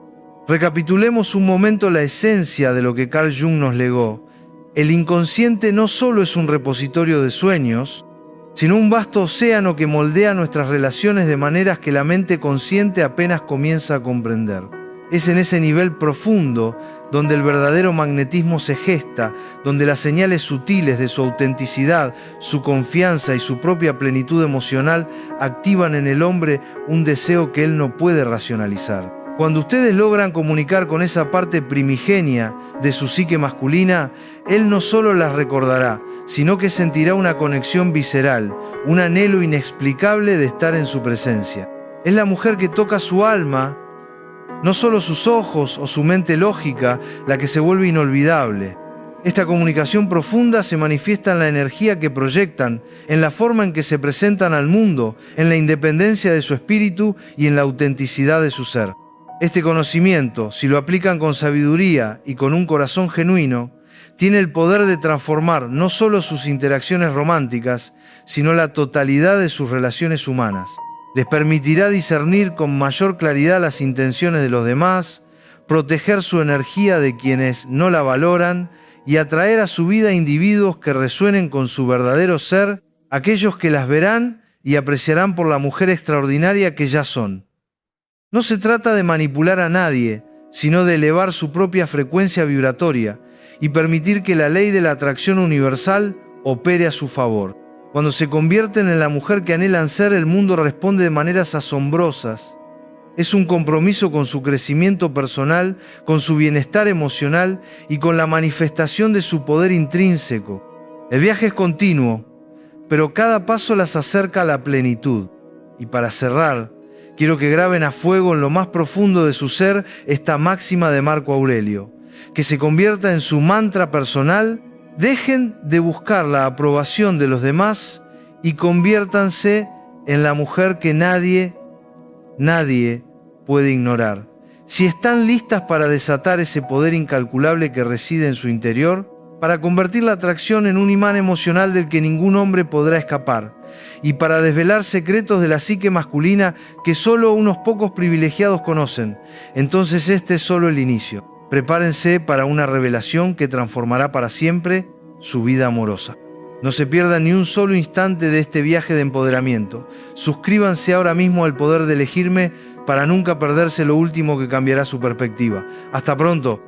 Speaker 1: Recapitulemos un momento la esencia de lo que Carl Jung nos legó. El inconsciente no solo es un repositorio de sueños, sino un vasto océano que moldea nuestras relaciones de maneras que la mente consciente apenas comienza a comprender. Es en ese nivel profundo donde el verdadero magnetismo se gesta, donde las señales sutiles de su autenticidad, su confianza y su propia plenitud emocional activan en el hombre un deseo que él no puede racionalizar. Cuando ustedes logran comunicar con esa parte primigenia de su psique masculina, él no solo las recordará, sino que sentirá una conexión visceral, un anhelo inexplicable de estar en su presencia. Es la mujer que toca su alma, no solo sus ojos o su mente lógica, la que se vuelve inolvidable. Esta comunicación profunda se manifiesta en la energía que proyectan, en la forma en que se presentan al mundo, en la independencia de su espíritu y en la autenticidad de su ser. Este conocimiento, si lo aplican con sabiduría y con un corazón genuino, tiene el poder de transformar no solo sus interacciones románticas, sino la totalidad de sus relaciones humanas. Les permitirá discernir con mayor claridad las intenciones de los demás, proteger su energía de quienes no la valoran y atraer a su vida individuos que resuenen con su verdadero ser, aquellos que las verán y apreciarán por la mujer extraordinaria que ya son. No se trata de manipular a nadie, sino de elevar su propia frecuencia vibratoria y permitir que la ley de la atracción universal opere a su favor. Cuando se convierten en la mujer que anhelan ser, el mundo responde de maneras asombrosas. Es un compromiso con su crecimiento personal, con su bienestar emocional y con la manifestación de su poder intrínseco. El viaje es continuo, pero cada paso las acerca a la plenitud. Y para cerrar, quiero que graben a fuego en lo más profundo de su ser esta máxima de Marco Aurelio, que se convierta en su mantra personal. Dejen de buscar la aprobación de los demás y conviértanse en la mujer que nadie puede ignorar. Si están listas para desatar ese poder incalculable que reside en su interior, para convertir la atracción en un imán emocional del que ningún hombre podrá escapar, y para desvelar secretos de la psique masculina que solo unos pocos privilegiados conocen, entonces este es solo el inicio. Prepárense para una revelación que transformará para siempre su vida amorosa. No se pierdan ni un solo instante de este viaje de empoderamiento. Suscríbanse ahora mismo al Poder de Elegirme para nunca perderse lo último que cambiará su perspectiva. Hasta pronto.